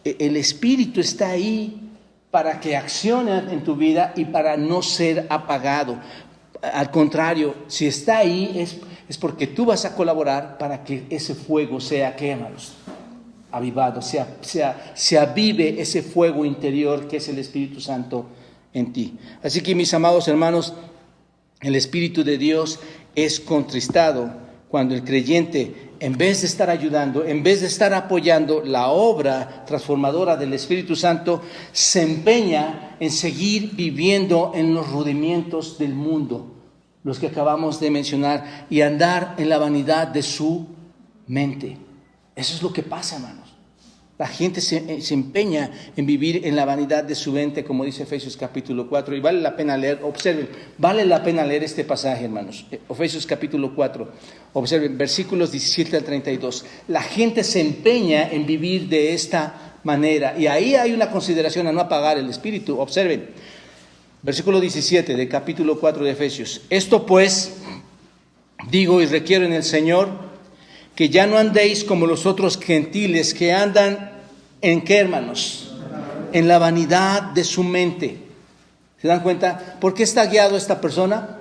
El Espíritu está ahí para que accione en tu vida y para no ser apagado. Al contrario, si está ahí es porque tú vas a colaborar para que ese fuego sea, ¿qué, hermanos? Avivado, se avive ese fuego interior que es el Espíritu Santo en ti. Así que, mis amados hermanos, el Espíritu de Dios es contristado cuando el creyente, en vez de estar ayudando, en vez de estar apoyando la obra transformadora del Espíritu Santo, se empeña en seguir viviendo en los rudimentos del mundo, los que acabamos de mencionar, y andar en la vanidad de su mente. Eso es lo que pasa, hermanos. La gente se empeña en vivir en la vanidad de su mente, como dice Efesios capítulo 4, y vale la pena leer, observen, vale la pena leer este pasaje, hermanos. Efesios capítulo 4, observen, versículos 17 al 32. La gente se empeña en vivir de esta manera, y ahí hay una consideración a no apagar el espíritu. Observen, versículo 17 del capítulo 4 de Efesios. Esto pues, digo y requiero en el Señor, que ya no andéis como los otros gentiles que andan en ¿qué, hermanos? En la vanidad de su mente. ¿Se dan cuenta? ¿Por qué está guiado esta persona?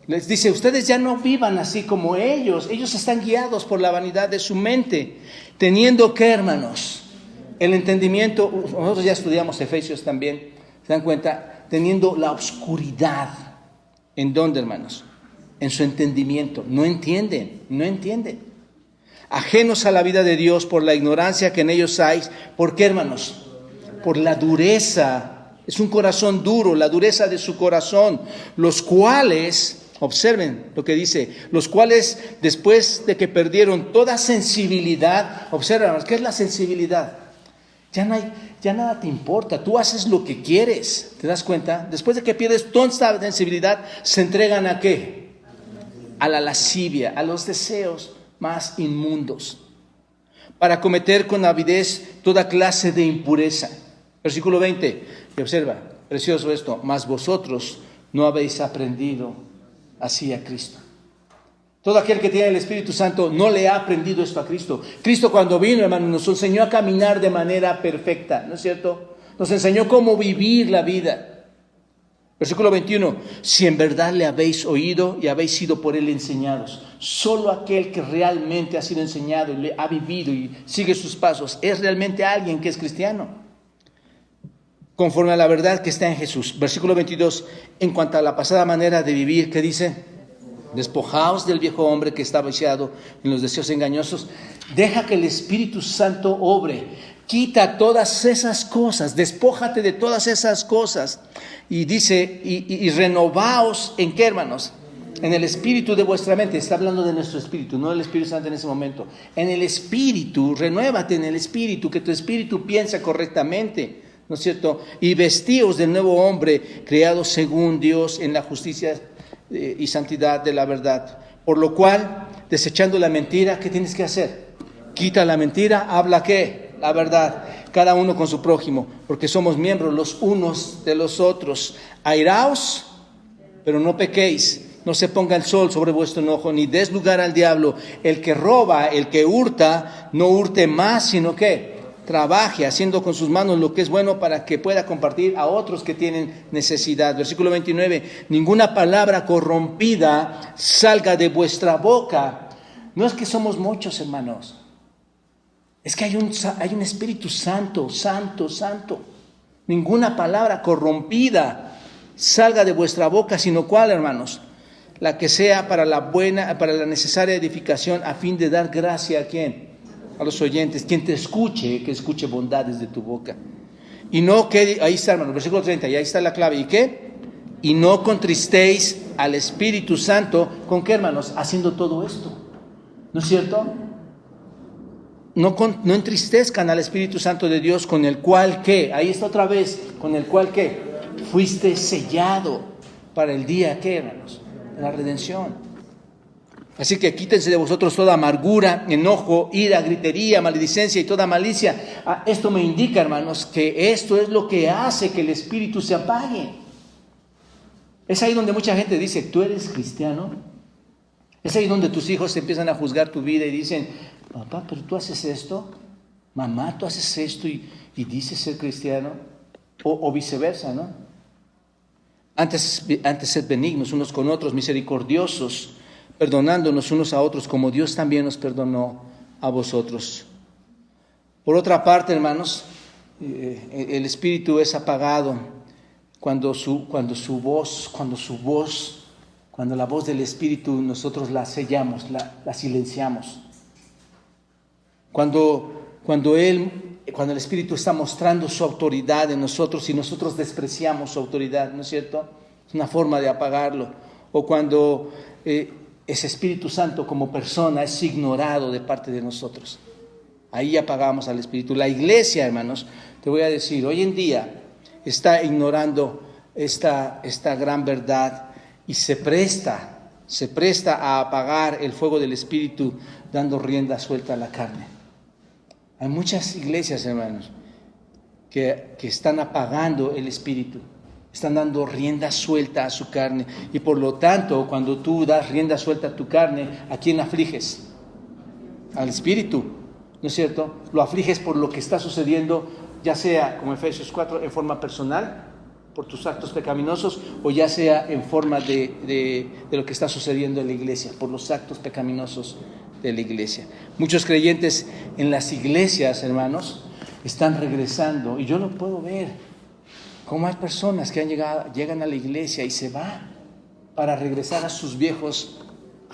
Les dice, ustedes ya no vivan así como ellos. Ellos están guiados por la vanidad de su mente. Teniendo ¿qué, hermanos? El entendimiento. Nosotros ya estudiamos Efesios también. ¿Se dan cuenta? Teniendo la oscuridad. ¿En dónde, hermanos? En su entendimiento. No entienden. Ajenos a la vida de Dios por la ignorancia que en ellos hay. ¿Por qué, hermanos? Por la dureza. Es un corazón duro, la dureza de su corazón. Los cuales, observen lo que dice, los cuales después de que perdieron toda sensibilidad, observen, hermanos, ¿qué es la sensibilidad? Ya nada te importa, tú haces lo que quieres. ¿Te das cuenta? Después de que pierdes toda esta sensibilidad, se entregan ¿a qué? A la lascivia, a los deseos más inmundos, para cometer con avidez toda clase de impureza. Versículo 20, y observa, precioso esto, mas vosotros no habéis aprendido así a Cristo. Todo aquel que tiene el Espíritu Santo no le ha aprendido esto a Cristo. Cristo cuando vino, hermano, nos enseñó a caminar de manera perfecta, ¿no es cierto? Nos enseñó cómo vivir la vida. Versículo 21, si en verdad le habéis oído y habéis sido por él enseñados. Solo aquel que realmente ha sido enseñado y le ha vivido y sigue sus pasos es realmente alguien que es cristiano, conforme a la verdad que está en Jesús. Versículo 22, en cuanto a la pasada manera de vivir, ¿qué dice? Despojaos del viejo hombre que está viciado en los deseos engañosos. Deja que el Espíritu Santo obre. Quita todas esas cosas, despójate de todas esas cosas. Y dice, y renovaos, ¿en qué, hermanos? En el espíritu de vuestra mente. Está hablando de nuestro espíritu, no del Espíritu Santo en ese momento. En el espíritu, renuévate en el espíritu, que tu espíritu piensa correctamente, ¿no es cierto? Y vestíos del nuevo hombre, creado según Dios en la justicia y santidad de la verdad. Por lo cual, desechando la mentira, ¿qué tienes que hacer? Quita la mentira, habla ¿qué? La verdad, cada uno con su prójimo, porque somos miembros los unos de los otros. Airaos, pero no pequéis, no se ponga el sol sobre vuestro enojo, ni des lugar al diablo. El que roba, el que hurta, no hurte más, sino que trabaje haciendo con sus manos lo que es bueno para que pueda compartir a otros que tienen necesidad. Versículo 29, ninguna palabra corrompida salga de vuestra boca. No es que somos muchos, hermanos. Es que hay un Espíritu Santo. Ninguna palabra corrompida salga de vuestra boca, sino cuál, hermanos, la que sea para la necesaria edificación, a fin de dar gracia a quién, a los oyentes, quien te escuche, que escuche bondades de tu boca. Y no que, ahí está, hermanos, versículo 30, y ahí está la clave. ¿Y qué? Y no contristéis al Espíritu Santo. ¿Con qué, hermanos? Haciendo todo esto. ¿No es cierto? No entristezcan al Espíritu Santo de Dios, con el cual, ¿qué? Ahí está otra vez, con el cual, ¿qué? Fuiste sellado para el día, ¿qué, hermanos? De la redención. Así que quítense de vosotros toda amargura, enojo, ira, gritería, maledicencia y toda malicia. Esto me indica, hermanos, que esto es lo que hace que el Espíritu se apague. Es ahí donde mucha gente dice, ¿tú eres cristiano? Es ahí donde tus hijos te empiezan a juzgar tu vida y dicen, papá, pero tú haces esto, mamá, tú haces esto y dices ser cristiano, o viceversa, ¿no? Antes sed benignos unos con otros, misericordiosos, perdonándonos unos a otros, como Dios también nos perdonó a vosotros. Por otra parte, hermanos, el Espíritu es apagado cuando la voz del Espíritu nosotros la sellamos, la silenciamos. Cuando el Espíritu está mostrando su autoridad en nosotros y nosotros despreciamos su autoridad, ¿no es cierto? Es una forma de apagarlo. O cuando ese Espíritu Santo como persona es ignorado de parte de nosotros. Ahí apagamos al Espíritu. La iglesia, hermanos, te voy a decir, hoy en día está ignorando esta gran verdad y se presta a apagar el fuego del Espíritu dando rienda suelta a la carne. Hay muchas iglesias, hermanos, que están apagando el Espíritu, están dando rienda suelta a su carne. Y por lo tanto, cuando tú das rienda suelta a tu carne, ¿a quién afliges? Al Espíritu, ¿no es cierto? Lo afliges por lo que está sucediendo, ya sea, como Efesios 4, en forma personal, por tus actos pecaminosos, o ya sea en forma de lo que está sucediendo en la iglesia, por los actos pecaminosos de la iglesia. Muchos creyentes en las iglesias, hermanos, están regresando, y yo lo puedo ver, como hay personas que llegan a la iglesia y se van para regresar a sus viejos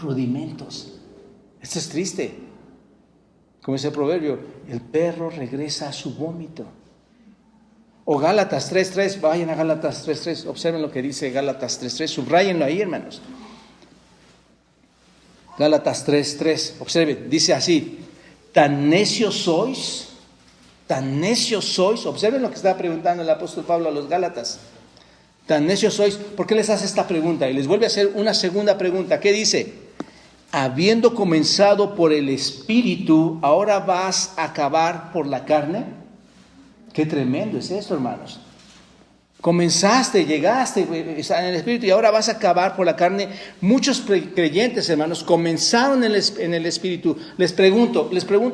rudimentos. Esto es triste. Como dice el proverbio, el perro regresa a su vómito. O Gálatas 3:3, vayan a Gálatas 3:3, observen lo que dice Gálatas 3:3, subrayenlo ahí, hermanos. Gálatas 3:3, observen, dice así, tan necios sois, observen lo que está preguntando el apóstol Pablo a los Gálatas, tan necios sois. ¿Por qué les hace esta pregunta? Y les vuelve a hacer una segunda pregunta. ¿Qué dice? Habiendo comenzado por el Espíritu, ¿ahora vas a acabar por la carne? Qué tremendo es esto, hermanos. Comenzaste, llegaste en el Espíritu y ahora vas a acabar por la carne. Muchos creyentes, hermanos, comenzaron en el Espíritu. Les pregunto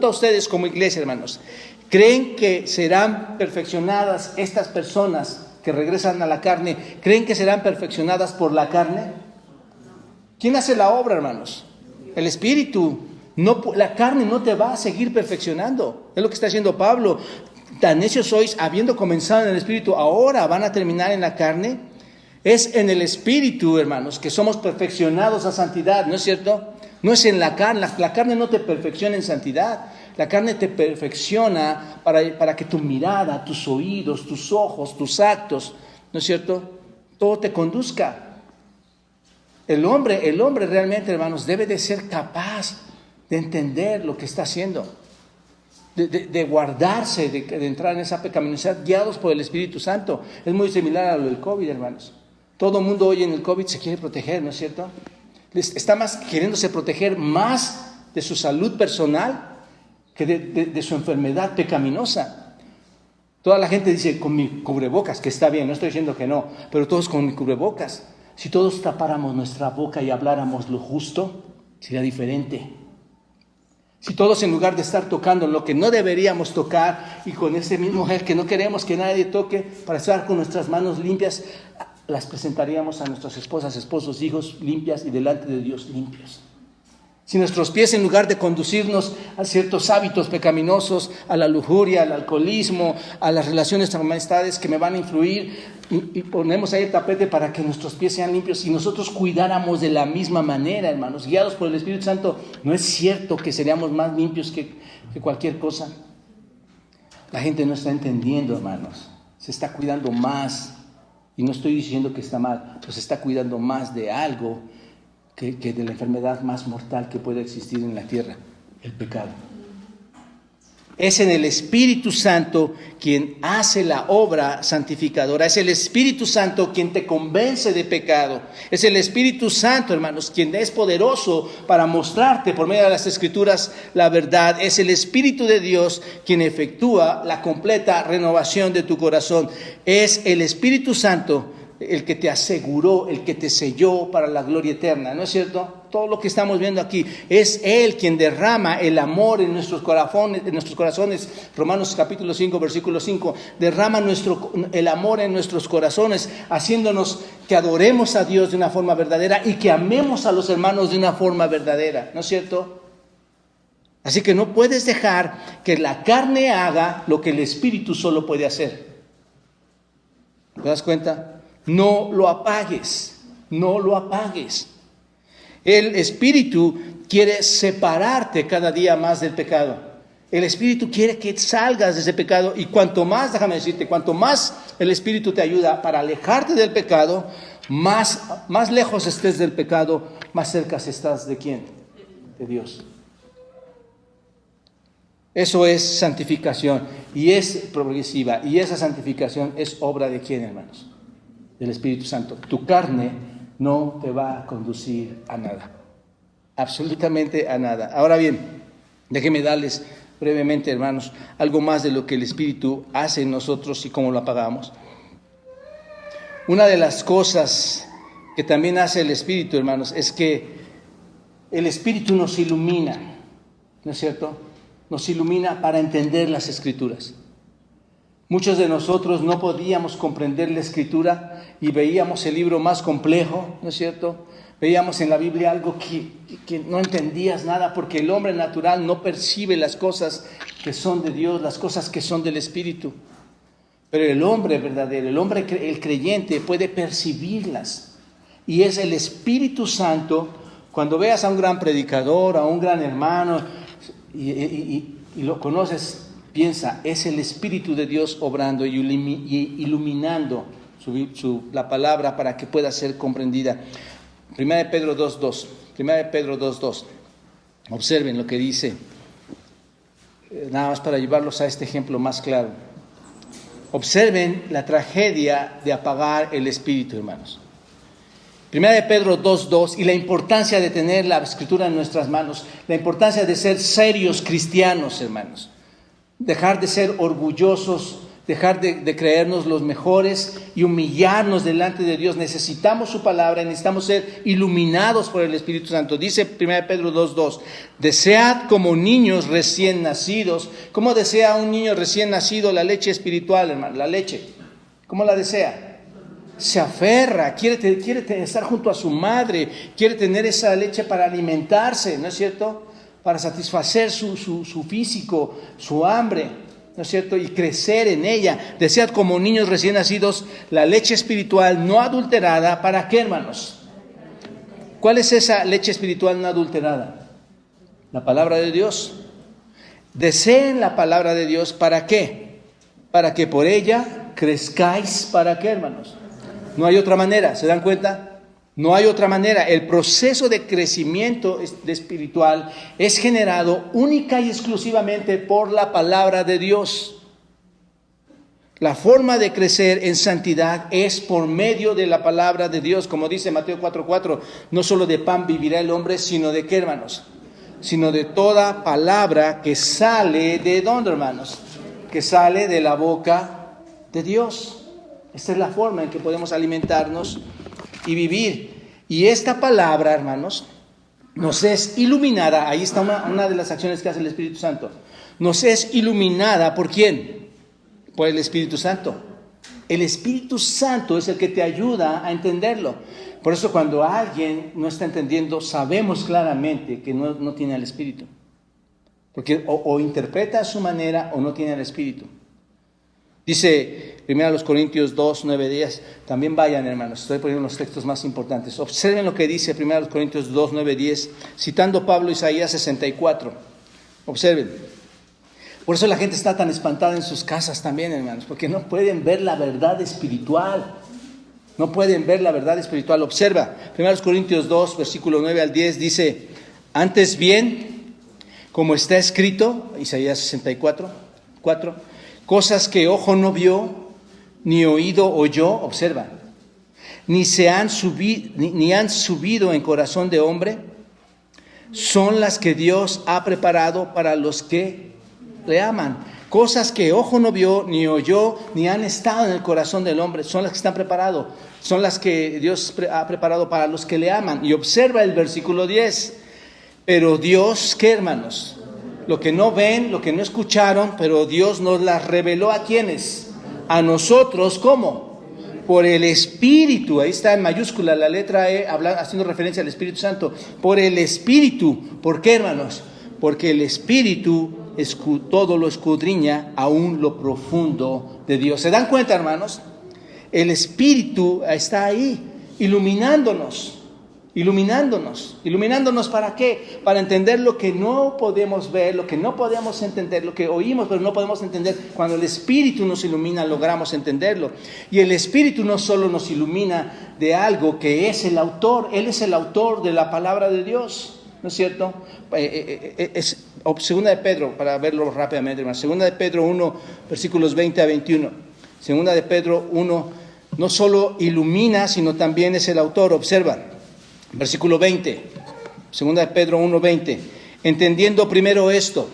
a ustedes como iglesia, hermanos, ¿creen que serán perfeccionadas estas personas que regresan a la carne? ¿Creen que serán perfeccionadas por la carne? ¿Quién hace la obra, hermanos? El Espíritu. No, la carne no te va a seguir perfeccionando. Es lo que está haciendo Pablo. Tan necios sois, habiendo comenzado en el Espíritu, ahora van a terminar en la carne. Es en el Espíritu, hermanos, que somos perfeccionados a santidad, ¿no es cierto? No es en la carne. La carne no te perfecciona en santidad. La carne te perfecciona para que tu mirada, tus oídos, tus ojos, tus actos, ¿no es cierto? Todo te conduzca. El hombre realmente, hermanos, debe de ser capaz de entender lo que está haciendo. De guardarse, de entrar en esa pecaminosidad, guiados por el Espíritu Santo. Es muy similar a lo del COVID, hermanos. Todo el mundo hoy en el COVID se quiere proteger, ¿no es cierto? Está queriéndose proteger más de su salud personal que de su enfermedad pecaminosa. Toda la gente dice, con mi cubrebocas, que está bien, no estoy diciendo que no, pero todos con mi cubrebocas. Si todos tapáramos nuestra boca y habláramos lo justo, sería diferente. Si todos, en lugar de estar tocando lo que no deberíamos tocar y con ese mismo gel que no queremos que nadie toque, para estar con nuestras manos limpias, las presentaríamos a nuestras esposas, esposos, hijos limpias y delante de Dios limpios. Si nuestros pies, en lugar de conducirnos a ciertos hábitos pecaminosos, a la lujuria, al alcoholismo, a las relaciones de amistades que me van a influir, y ponemos ahí el tapete para que nuestros pies sean limpios, si nosotros cuidáramos de la misma manera, hermanos, guiados por el Espíritu Santo, ¿no es cierto que seríamos más limpios que cualquier cosa? La gente no está entendiendo, hermanos. Se está cuidando más. Y no estoy diciendo que está mal, pero se está cuidando más de algo que de la enfermedad más mortal que puede existir en la tierra, el pecado. Es en el Espíritu Santo quien hace la obra santificadora. Es el Espíritu Santo quien te convence de pecado. Es el Espíritu Santo, hermanos, quien es poderoso para mostrarte por medio de las Escrituras la verdad. Es el Espíritu de Dios quien efectúa la completa renovación de tu corazón. Es el Espíritu Santo el que te aseguró, el que te selló para la gloria eterna, ¿no es cierto? Todo lo que estamos viendo aquí, es Él quien derrama el amor en nuestros corazones. Romanos capítulo 5, versículo 5, derrama el amor en nuestros corazones, haciéndonos que adoremos a Dios de una forma verdadera y que amemos a los hermanos de una forma verdadera, ¿no es cierto? Así que no puedes dejar que la carne haga lo que el Espíritu solo puede hacer. ¿Te das cuenta? No lo apagues, no lo apagues. El Espíritu quiere separarte cada día más del pecado. El Espíritu quiere que salgas de ese pecado y cuanto más, déjame decirte, cuanto más el Espíritu te ayuda para alejarte del pecado, más lejos estés del pecado, más cerca estás ¿de quién? De Dios. Eso es santificación y es progresiva, y esa santificación es obra ¿de quién, hermanos? Del Espíritu Santo. Tu carne no te va a conducir a nada, absolutamente a nada. Ahora bien, déjenme darles brevemente, hermanos, algo más de lo que el Espíritu hace en nosotros y cómo lo apagamos. Una de las cosas que también hace el Espíritu, hermanos, es que el Espíritu nos ilumina, ¿no es cierto? Nos ilumina para entender las Escrituras. Muchos de nosotros no podíamos comprender la Escritura y veíamos el libro más complejo, ¿no es cierto? Veíamos en la Biblia algo que no entendías nada, porque el hombre natural no percibe las cosas que son de Dios, las cosas que son del Espíritu. Pero el hombre verdadero, el creyente puede percibirlas. Y es el Espíritu Santo, cuando veas a un gran predicador, a un gran hermano, y lo conoces, piensa, es el Espíritu de Dios obrando y iluminando la palabra para que pueda ser comprendida. 1 de Pedro 2.2. Observen lo que dice, nada más para llevarlos a este ejemplo más claro. Observen la tragedia de apagar el Espíritu, hermanos. 1 de Pedro 2.2, y la importancia de tener la Escritura en nuestras manos, la importancia de ser serios cristianos, hermanos. Dejar de ser orgullosos, dejar de creernos los mejores y humillarnos delante de Dios. Necesitamos su palabra y necesitamos ser iluminados por el Espíritu Santo. Dice 1 Pedro 2.2, desead como niños recién nacidos. ¿Cómo desea un niño recién nacido la leche espiritual, hermano? La leche. ¿Cómo la desea? Se aferra, quiere estar junto a su madre, quiere tener esa leche para alimentarse, ¿no es cierto? Para satisfacer su físico, su hambre, ¿no es cierto? Y crecer en ella. Desead como niños recién nacidos la leche espiritual no adulterada. ¿Para qué, hermanos? ¿Cuál es esa leche espiritual no adulterada? La palabra de Dios. Deseen la palabra de Dios. ¿Para qué? Para que por ella crezcáis. ¿Para qué, hermanos? No hay otra manera, ¿se dan cuenta? No hay otra manera. El proceso de crecimiento espiritual es generado única y exclusivamente por la palabra de Dios. La forma de crecer en santidad es por medio de la palabra de Dios, como dice Mateo 4:4. No solo de pan vivirá el hombre, sino de ¿qué, hermanos? Sino de toda palabra que sale ¿de dónde, hermanos? Que sale de la boca de Dios. Esta es la forma en que podemos alimentarnos y vivir. Y esta palabra, hermanos, nos es iluminada. Ahí está una de las acciones que hace el Espíritu Santo. Nos es iluminada, ¿por quién? Por el Espíritu Santo. El Espíritu Santo es el que te ayuda a entenderlo. Por eso cuando alguien no está entendiendo, sabemos claramente que no tiene el Espíritu. Porque o interpreta a su manera o no tiene el Espíritu. Dice 1 Corintios 2, 9, 10. También vayan, hermanos. Estoy poniendo los textos más importantes. Observen lo que dice 1 Corintios 2, 9, 10. Citando Pablo Isaías 64. Observen. Por eso la gente está tan espantada en sus casas también, hermanos. Porque no pueden ver la verdad espiritual. No pueden ver la verdad espiritual. Observa. 1 Corintios 2, versículo 9 al 10. Dice, antes bien, como está escrito, Isaías 64, 4, cosas que ojo no vio, ni oído oyó, observa, ni han subido en corazón de hombre, son las que Dios ha preparado para los que le aman. Cosas que ojo no vio, ni oyó, ni han estado en el corazón del hombre, son las que están preparadas, son las que Dios ha preparado para los que le aman. Y observa el versículo 10. Pero Dios, ¿qué, hermanos? Lo que no ven, lo que no escucharon, pero Dios nos las reveló ¿a quiénes? A nosotros, ¿cómo? Por el Espíritu. Ahí está en mayúscula la letra E, haciendo referencia al Espíritu Santo. Por el Espíritu. ¿Por qué, hermanos? Porque el Espíritu todo lo escudriña, aún lo profundo de Dios. ¿Se dan cuenta, hermanos? El Espíritu está ahí, iluminándonos. ¿Iluminándonos para qué? Para entender lo que no podemos ver, lo que no podemos entender, lo que oímos pero no podemos entender. Cuando el Espíritu nos ilumina, logramos entenderlo. Y el Espíritu no solo nos ilumina de algo que es el autor, Él es el autor de la palabra de Dios, ¿no es cierto? Segunda de Pedro, para verlo rápidamente, hermano. Segunda de Pedro 1, versículos 20 a 21. Segunda de Pedro 1, no solo ilumina, sino también es el autor. Observa. Versículo 20, segunda de Pedro 1:20, entendiendo primero esto,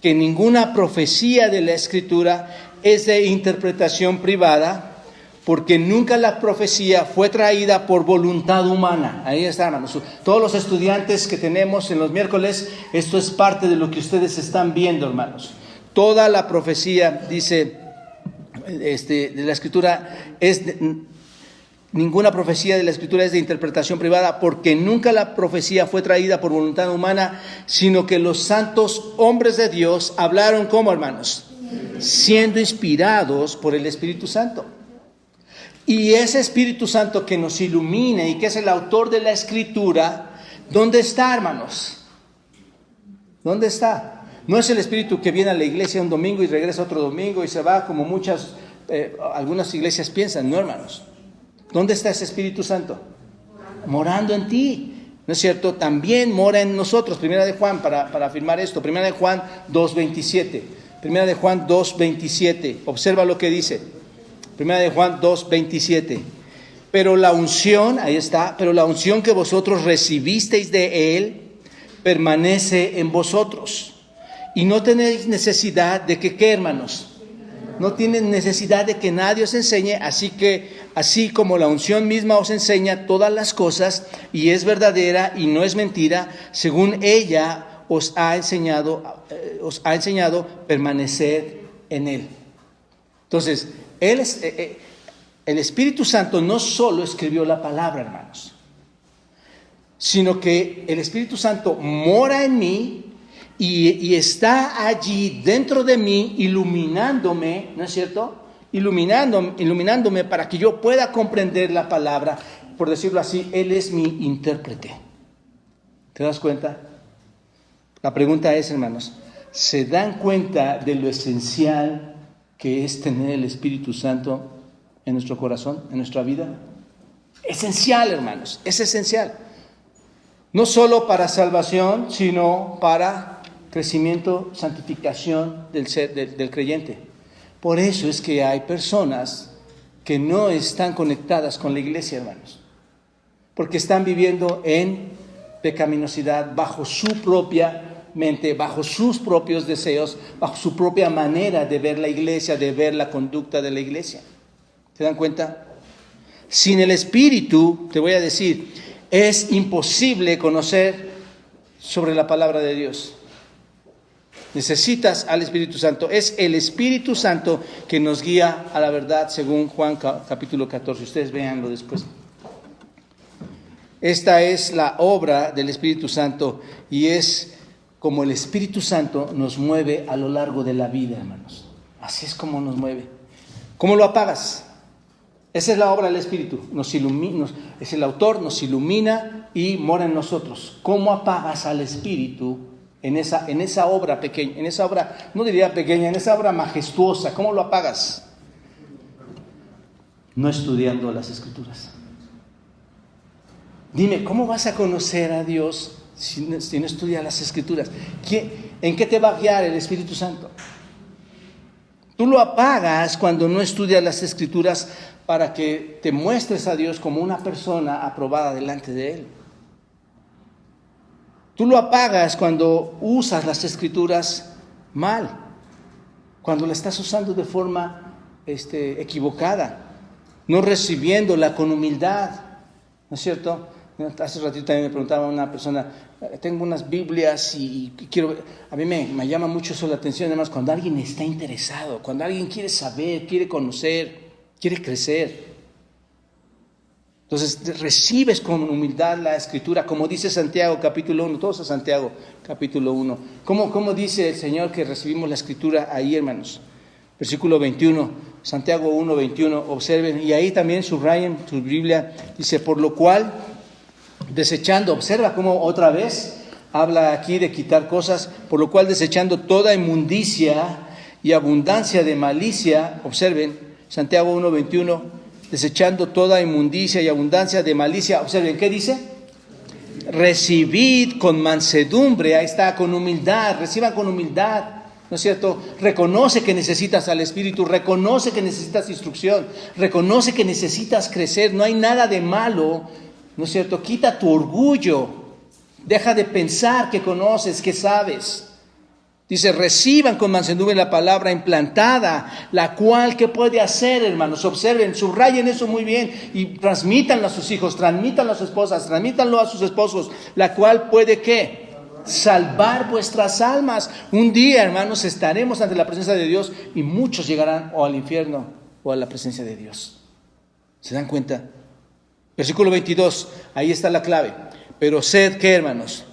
que ninguna profecía de la Escritura es de interpretación privada, porque nunca la profecía fue traída por voluntad humana. Ahí está, hermanos. Todos los estudiantes que tenemos en los miércoles, esto es parte de lo que ustedes están viendo, hermanos. Toda la profecía, dice, de la Escritura ninguna profecía de la Escritura es de interpretación privada, porque nunca la profecía fue traída por voluntad humana, sino que los santos hombres de Dios hablaron como, hermanos, siendo inspirados por el Espíritu Santo. Y ese Espíritu Santo que nos ilumina y que es el autor de la Escritura, ¿dónde está, hermanos? ¿Dónde está? No es el Espíritu que viene a la iglesia un domingo y regresa otro domingo y se va como algunas iglesias piensan, no, hermanos. ¿Dónde está ese Espíritu Santo? Morando en ti, ¿no es cierto? También mora en nosotros. Primera de Juan, para afirmar esto. Primera de Juan 2:27. Primera de Juan 2:27. Observa lo que dice. Primera de Juan 2:27. Pero la unción, ahí está, pero la unción que vosotros recibisteis de Él permanece en vosotros. Y no tenéis necesidad de que, ¿qué, hermanos? No tienen necesidad de que nadie os enseñe, así como la unción misma os enseña todas las cosas, y es verdadera y no es mentira, según ella os ha enseñado permanecer en Él. Entonces, el Espíritu Santo no solo escribió la palabra, hermanos, sino que el Espíritu Santo mora en mí, y está allí dentro de mí, iluminándome, ¿no es cierto? Iluminándome para que yo pueda comprender la palabra. Por decirlo así, Él es mi intérprete. ¿Te das cuenta? La pregunta es, hermanos, ¿se dan cuenta de lo esencial que es tener el Espíritu Santo en nuestro corazón, en nuestra vida? Esencial, hermanos, es esencial. No solo para salvación, sino para crecimiento, santificación del creyente. Por eso es que hay personas que no están conectadas con la iglesia, hermanos, porque están viviendo en pecaminosidad bajo su propia mente, bajo sus propios deseos, bajo su propia manera de ver la iglesia, de ver la conducta de la iglesia. ¿Se dan cuenta? Sin el Espíritu, te voy a decir, es imposible conocer sobre la palabra de Dios. Necesitas al Espíritu Santo. Es el Espíritu Santo que nos guía a la verdad, según Juan capítulo 14. Ustedes véanlo después. Esta es la obra del Espíritu Santo y es como el Espíritu Santo nos mueve a lo largo de la vida, hermanos. Así es como nos mueve. ¿Cómo lo apagas? Esa es la obra del Espíritu. Nos ilumina, es el autor, nos ilumina y mora en nosotros. ¿Cómo apagas al Espíritu en esa obra pequeña? En esa obra, no diría pequeña, en esa obra majestuosa. ¿Cómo lo apagas? No estudiando las Escrituras. Dime, ¿cómo vas a conocer a Dios si no estudias las Escrituras? ¿En qué te va a guiar el Espíritu Santo? Tú lo apagas cuando no estudias las Escrituras para que te muestres a Dios como una persona aprobada delante de Él. Tú lo apagas cuando usas las Escrituras mal, cuando la estás usando de forma equivocada, no recibiéndola con humildad, ¿no es cierto? Hace ratito también me preguntaba una persona, tengo unas Biblias y quiero, a mí me llama mucho eso la atención, además cuando alguien está interesado, cuando alguien quiere saber, quiere conocer, quiere crecer. Entonces recibes con humildad la Escritura, como dice Santiago capítulo 1, todos a Santiago capítulo 1. ¿Cómo dice el Señor que recibimos la Escritura ahí, hermanos? Versículo 21, Santiago 1, 21, observen, y ahí también subrayen su Biblia, dice, por lo cual, desechando, observa cómo otra vez habla aquí de quitar cosas, por lo cual desechando toda inmundicia y abundancia de malicia, observen, Santiago 1, 21, desechando toda inmundicia y abundancia de malicia, observen, ¿qué dice? Recibid con mansedumbre, ahí está, con humildad, reciban con humildad. ¿No es cierto? Reconoce que necesitas al Espíritu, reconoce que necesitas instrucción, reconoce que necesitas crecer, no hay nada de malo, ¿no es cierto? Quita tu orgullo, deja de pensar que conoces, que sabes. Dice, reciban con mansedumbre la palabra implantada, la cual, ¿qué puede hacer, hermanos? Observen, subrayen eso muy bien y transmítanlo a sus hijos, transmítanlo a sus esposas, transmítanlo a sus esposos, la cual puede, ¿qué? Salvar vuestras almas. Un día, hermanos, estaremos ante la presencia de Dios y muchos llegarán o al infierno o a la presencia de Dios. ¿Se dan cuenta? Versículo 22, ahí está la clave. Pero sed, ¿qué, hermanos?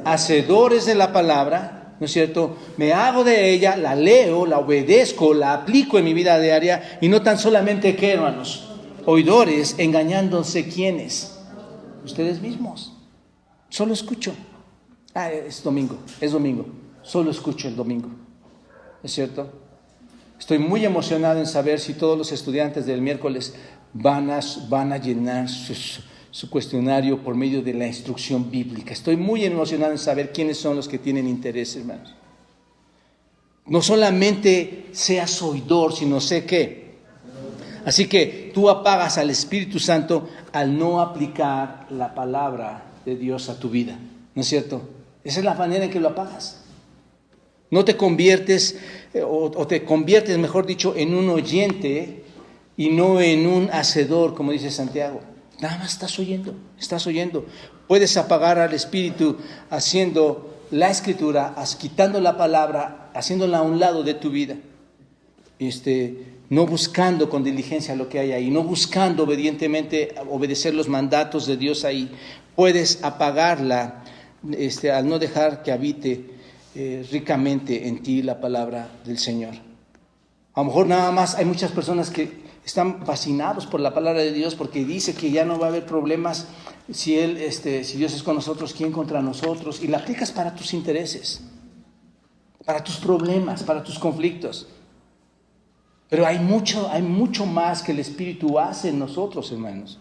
Hacedores de la palabra, ¿no es cierto? Me hago de ella, la leo, la obedezco, la aplico en mi vida diaria y no tan solamente, ¿qué, hermanos? Oidores, engañándose, ¿quiénes? Ustedes mismos. Solo escucho. Es domingo, solo escucho el domingo, ¿es cierto? Estoy muy emocionado en saber si todos los estudiantes del miércoles van a llenar su cuestionario por medio de la instrucción bíblica. Estoy muy emocionado en saber quiénes son los que tienen interés, hermanos. No solamente seas oidor, sino sé qué. Así que tú apagas al Espíritu Santo al no aplicar la palabra de Dios a tu vida, ¿no es cierto? Esa es la manera en que lo apagas. No te conviertes, o te conviertes, mejor dicho, en un oyente y no en un hacedor, como dice Santiago. Nada más estás oyendo. Puedes apagar al Espíritu haciendo la Escritura, quitando la palabra, haciéndola a un lado de tu vida. No buscando con diligencia lo que hay ahí, no buscando obedientemente obedecer los mandatos de Dios ahí. Puedes apagarla al no dejar que habite ricamente en ti la palabra del Señor. A lo mejor nada más hay muchas personas que están fascinados por la palabra de Dios porque dice que ya no va a haber problemas si Dios es con nosotros, ¿quién contra nosotros? Y la aplicas para tus intereses, para tus problemas, para tus conflictos. Pero hay mucho más que el Espíritu hace en nosotros, hermanos.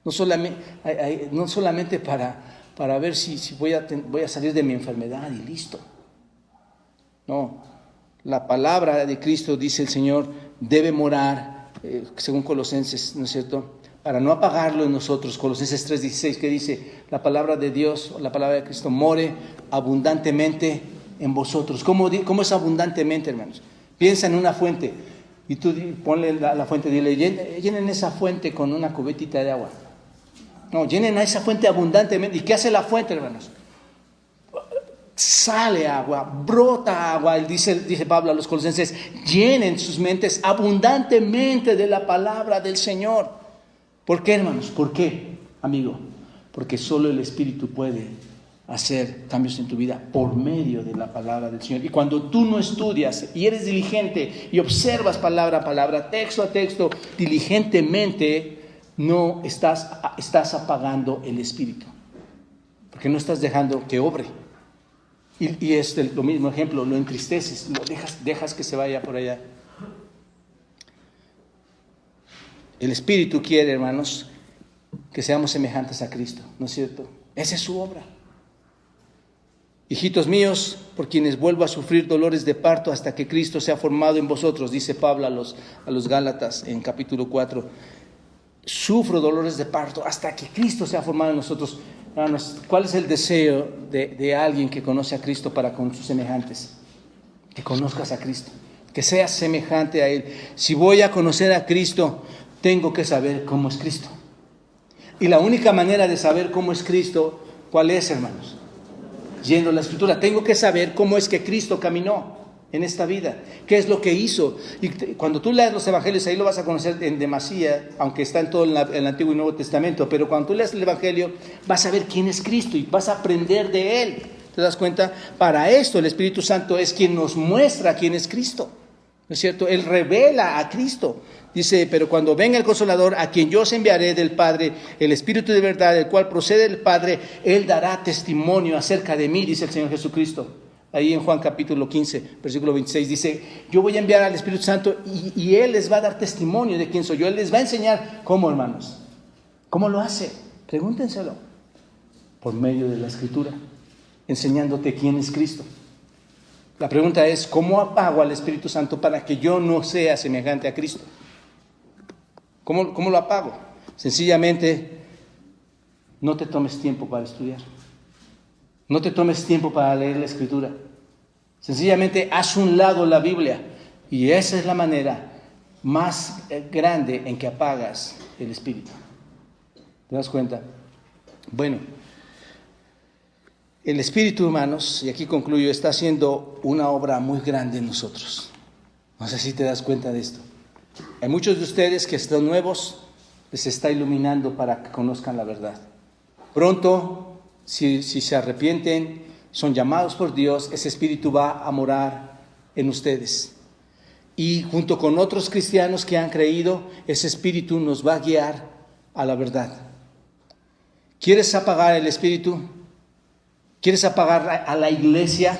No solamente para ver si voy a salir de mi enfermedad y listo. No, la palabra de Cristo, dice el Señor, debe morar, según Colosenses, ¿no es cierto? Para no apagarlo en nosotros, Colosenses 3:16, que dice, la palabra de Dios, la palabra de Cristo, more abundantemente en vosotros. ¿Cómo es abundantemente, hermanos? Piensa en una fuente y tú ponle la fuente, dile, llenen esa fuente con una cubetita de agua. No, llenen a esa fuente abundantemente. ¿Y qué hace la fuente, hermanos? Sale agua, brota agua. Dice Pablo a los colosenses, llenen sus mentes abundantemente de la palabra del Señor. ¿Por qué, hermanos? ¿Por qué, amigo? porque solo el Espíritu puede hacer cambios en tu vida por medio de la palabra del Señor. Y cuando tú no estudias y eres diligente y observas palabra a palabra, texto a texto, diligentemente, no estás apagando el Espíritu, porque no estás dejando que obre. Y es lo mismo ejemplo, lo entristeces, lo dejas que se vaya por allá. El Espíritu quiere, hermanos, que seamos semejantes a Cristo, ¿no es cierto? Esa es su obra. Hijitos míos, por quienes vuelvo a sufrir dolores de parto hasta que Cristo sea formado en vosotros, dice Pablo a los Gálatas en capítulo 4. Sufro dolores de parto hasta que Cristo sea formado en nosotros. Hermanos, ¿cuál es el deseo de alguien que conoce a Cristo para con sus semejantes? Que conozcas a Cristo, que seas semejante a Él. Si voy a conocer a Cristo, tengo que saber cómo es Cristo. Y la única manera de saber cómo es Cristo, ¿cuál es, hermanos? Yendo a la Escritura. Tengo que saber cómo es que Cristo caminó en esta vida, qué es lo que hizo. Y cuando tú leas los evangelios, ahí lo vas a conocer en demasía, aunque está en todo el Antiguo y Nuevo Testamento, pero cuando tú leas el evangelio vas a ver quién es Cristo y vas a aprender de Él. ¿Te das cuenta? Para esto el Espíritu Santo es quien nos muestra quién es Cristo, ¿no es cierto? Él revela a Cristo. Dice, pero cuando venga el Consolador, a quien yo os enviaré del Padre, el Espíritu de verdad, el cual procede del Padre, Él dará testimonio acerca de mí, dice el Señor Jesucristo. Ahí en Juan capítulo 15, versículo 26, dice, yo voy a enviar al Espíritu Santo y Él les va a dar testimonio de quién soy yo. Él les va a enseñar cómo, hermanos. ¿Cómo lo hace? Pregúntenselo. Por medio de la Escritura, enseñándote quién es Cristo. La pregunta es, ¿cómo apago al Espíritu Santo para que yo no sea semejante a Cristo? ¿Cómo lo apago? Sencillamente, no te tomes tiempo para estudiar. No te tomes tiempo para leer la Escritura. Sencillamente, haz un lado la Biblia. Y esa es la manera más grande en que apagas el Espíritu. ¿Te das cuenta? Bueno, el Espíritu, hermanos, y aquí concluyo, está haciendo una obra muy grande en nosotros. No sé si te das cuenta de esto. Hay muchos de ustedes que están nuevos, les está iluminando para que conozcan la verdad. Pronto, si se arrepienten, son llamados por Dios, ese Espíritu va a morar en ustedes. Y junto con otros cristianos que han creído, ese Espíritu nos va a guiar a la verdad. ¿Quieres apagar el Espíritu? ¿Quieres apagar a la iglesia?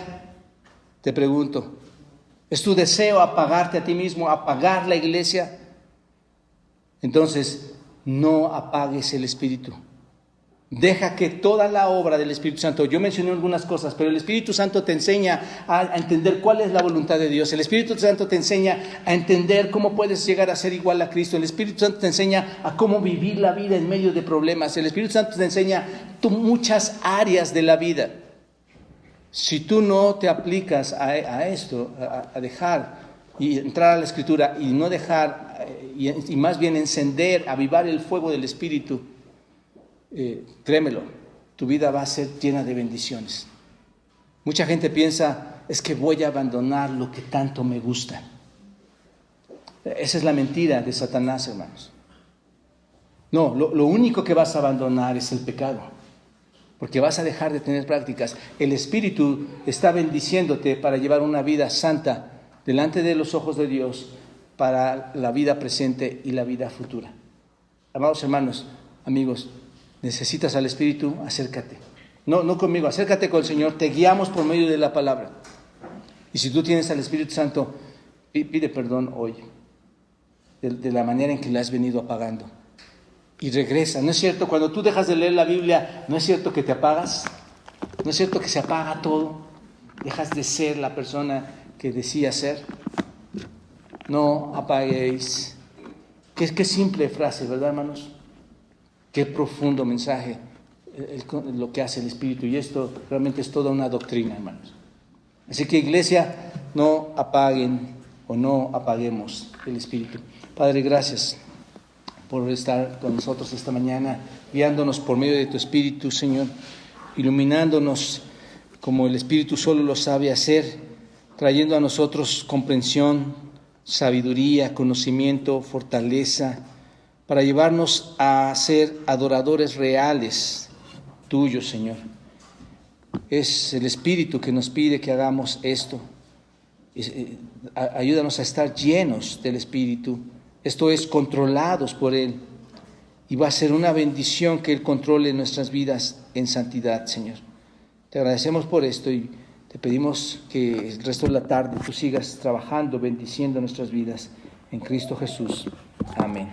Te pregunto. ¿Es tu deseo apagarte a ti mismo, apagar la iglesia? Entonces, no apagues el Espíritu. Deja que toda la obra del Espíritu Santo, yo mencioné algunas cosas, pero el Espíritu Santo te enseña a entender cuál es la voluntad de Dios. El Espíritu Santo te enseña a entender cómo puedes llegar a ser igual a Cristo. El Espíritu Santo te enseña a cómo vivir la vida en medio de problemas. El Espíritu Santo te enseña muchas áreas de la vida. Si tú no te aplicas a esto, a dejar y entrar a la Escritura y no dejar, y más bien encender, avivar el fuego del Espíritu, créemelo, tu vida va a ser llena de bendiciones. Mucha gente piensa, es que voy a abandonar lo que tanto me gusta. Esa es la mentira de Satanás, hermanos. No, lo único que vas a abandonar es el pecado, porque vas a dejar de tener prácticas. El Espíritu está bendiciéndote para llevar una vida santa delante de los ojos de Dios para la vida presente y la vida futura. Amados hermanos, amigos, necesitas al Espíritu, acércate. No conmigo, acércate con el Señor, te guiamos por medio de la palabra. Y si tú tienes al Espíritu Santo, pide perdón hoy de la manera en que la has venido apagando. Y regresa. ¿No es cierto? Cuando tú dejas de leer la Biblia, ¿no es cierto que te apagas? ¿No es cierto que se apaga todo? Dejas de ser la persona que decías ser. No apaguéis. Qué simple frase, ¿verdad, hermanos? Qué profundo mensaje lo que hace el Espíritu. Y esto realmente es toda una doctrina, hermanos. Así que, iglesia, no apaguen o no apaguemos el Espíritu. Padre, gracias por estar con nosotros esta mañana, guiándonos por medio de tu Espíritu, Señor, iluminándonos como el Espíritu solo lo sabe hacer, trayendo a nosotros comprensión, sabiduría, conocimiento, fortaleza, para llevarnos a ser adoradores reales tuyo, Señor. Es el Espíritu que nos pide que hagamos esto. Ayúdanos a estar llenos del Espíritu, esto es, controlados por Él. Y va a ser una bendición que Él controle nuestras vidas en santidad, Señor. Te agradecemos por esto y te pedimos que el resto de la tarde tú sigas trabajando, bendiciendo nuestras vidas. En Cristo Jesús. Amén.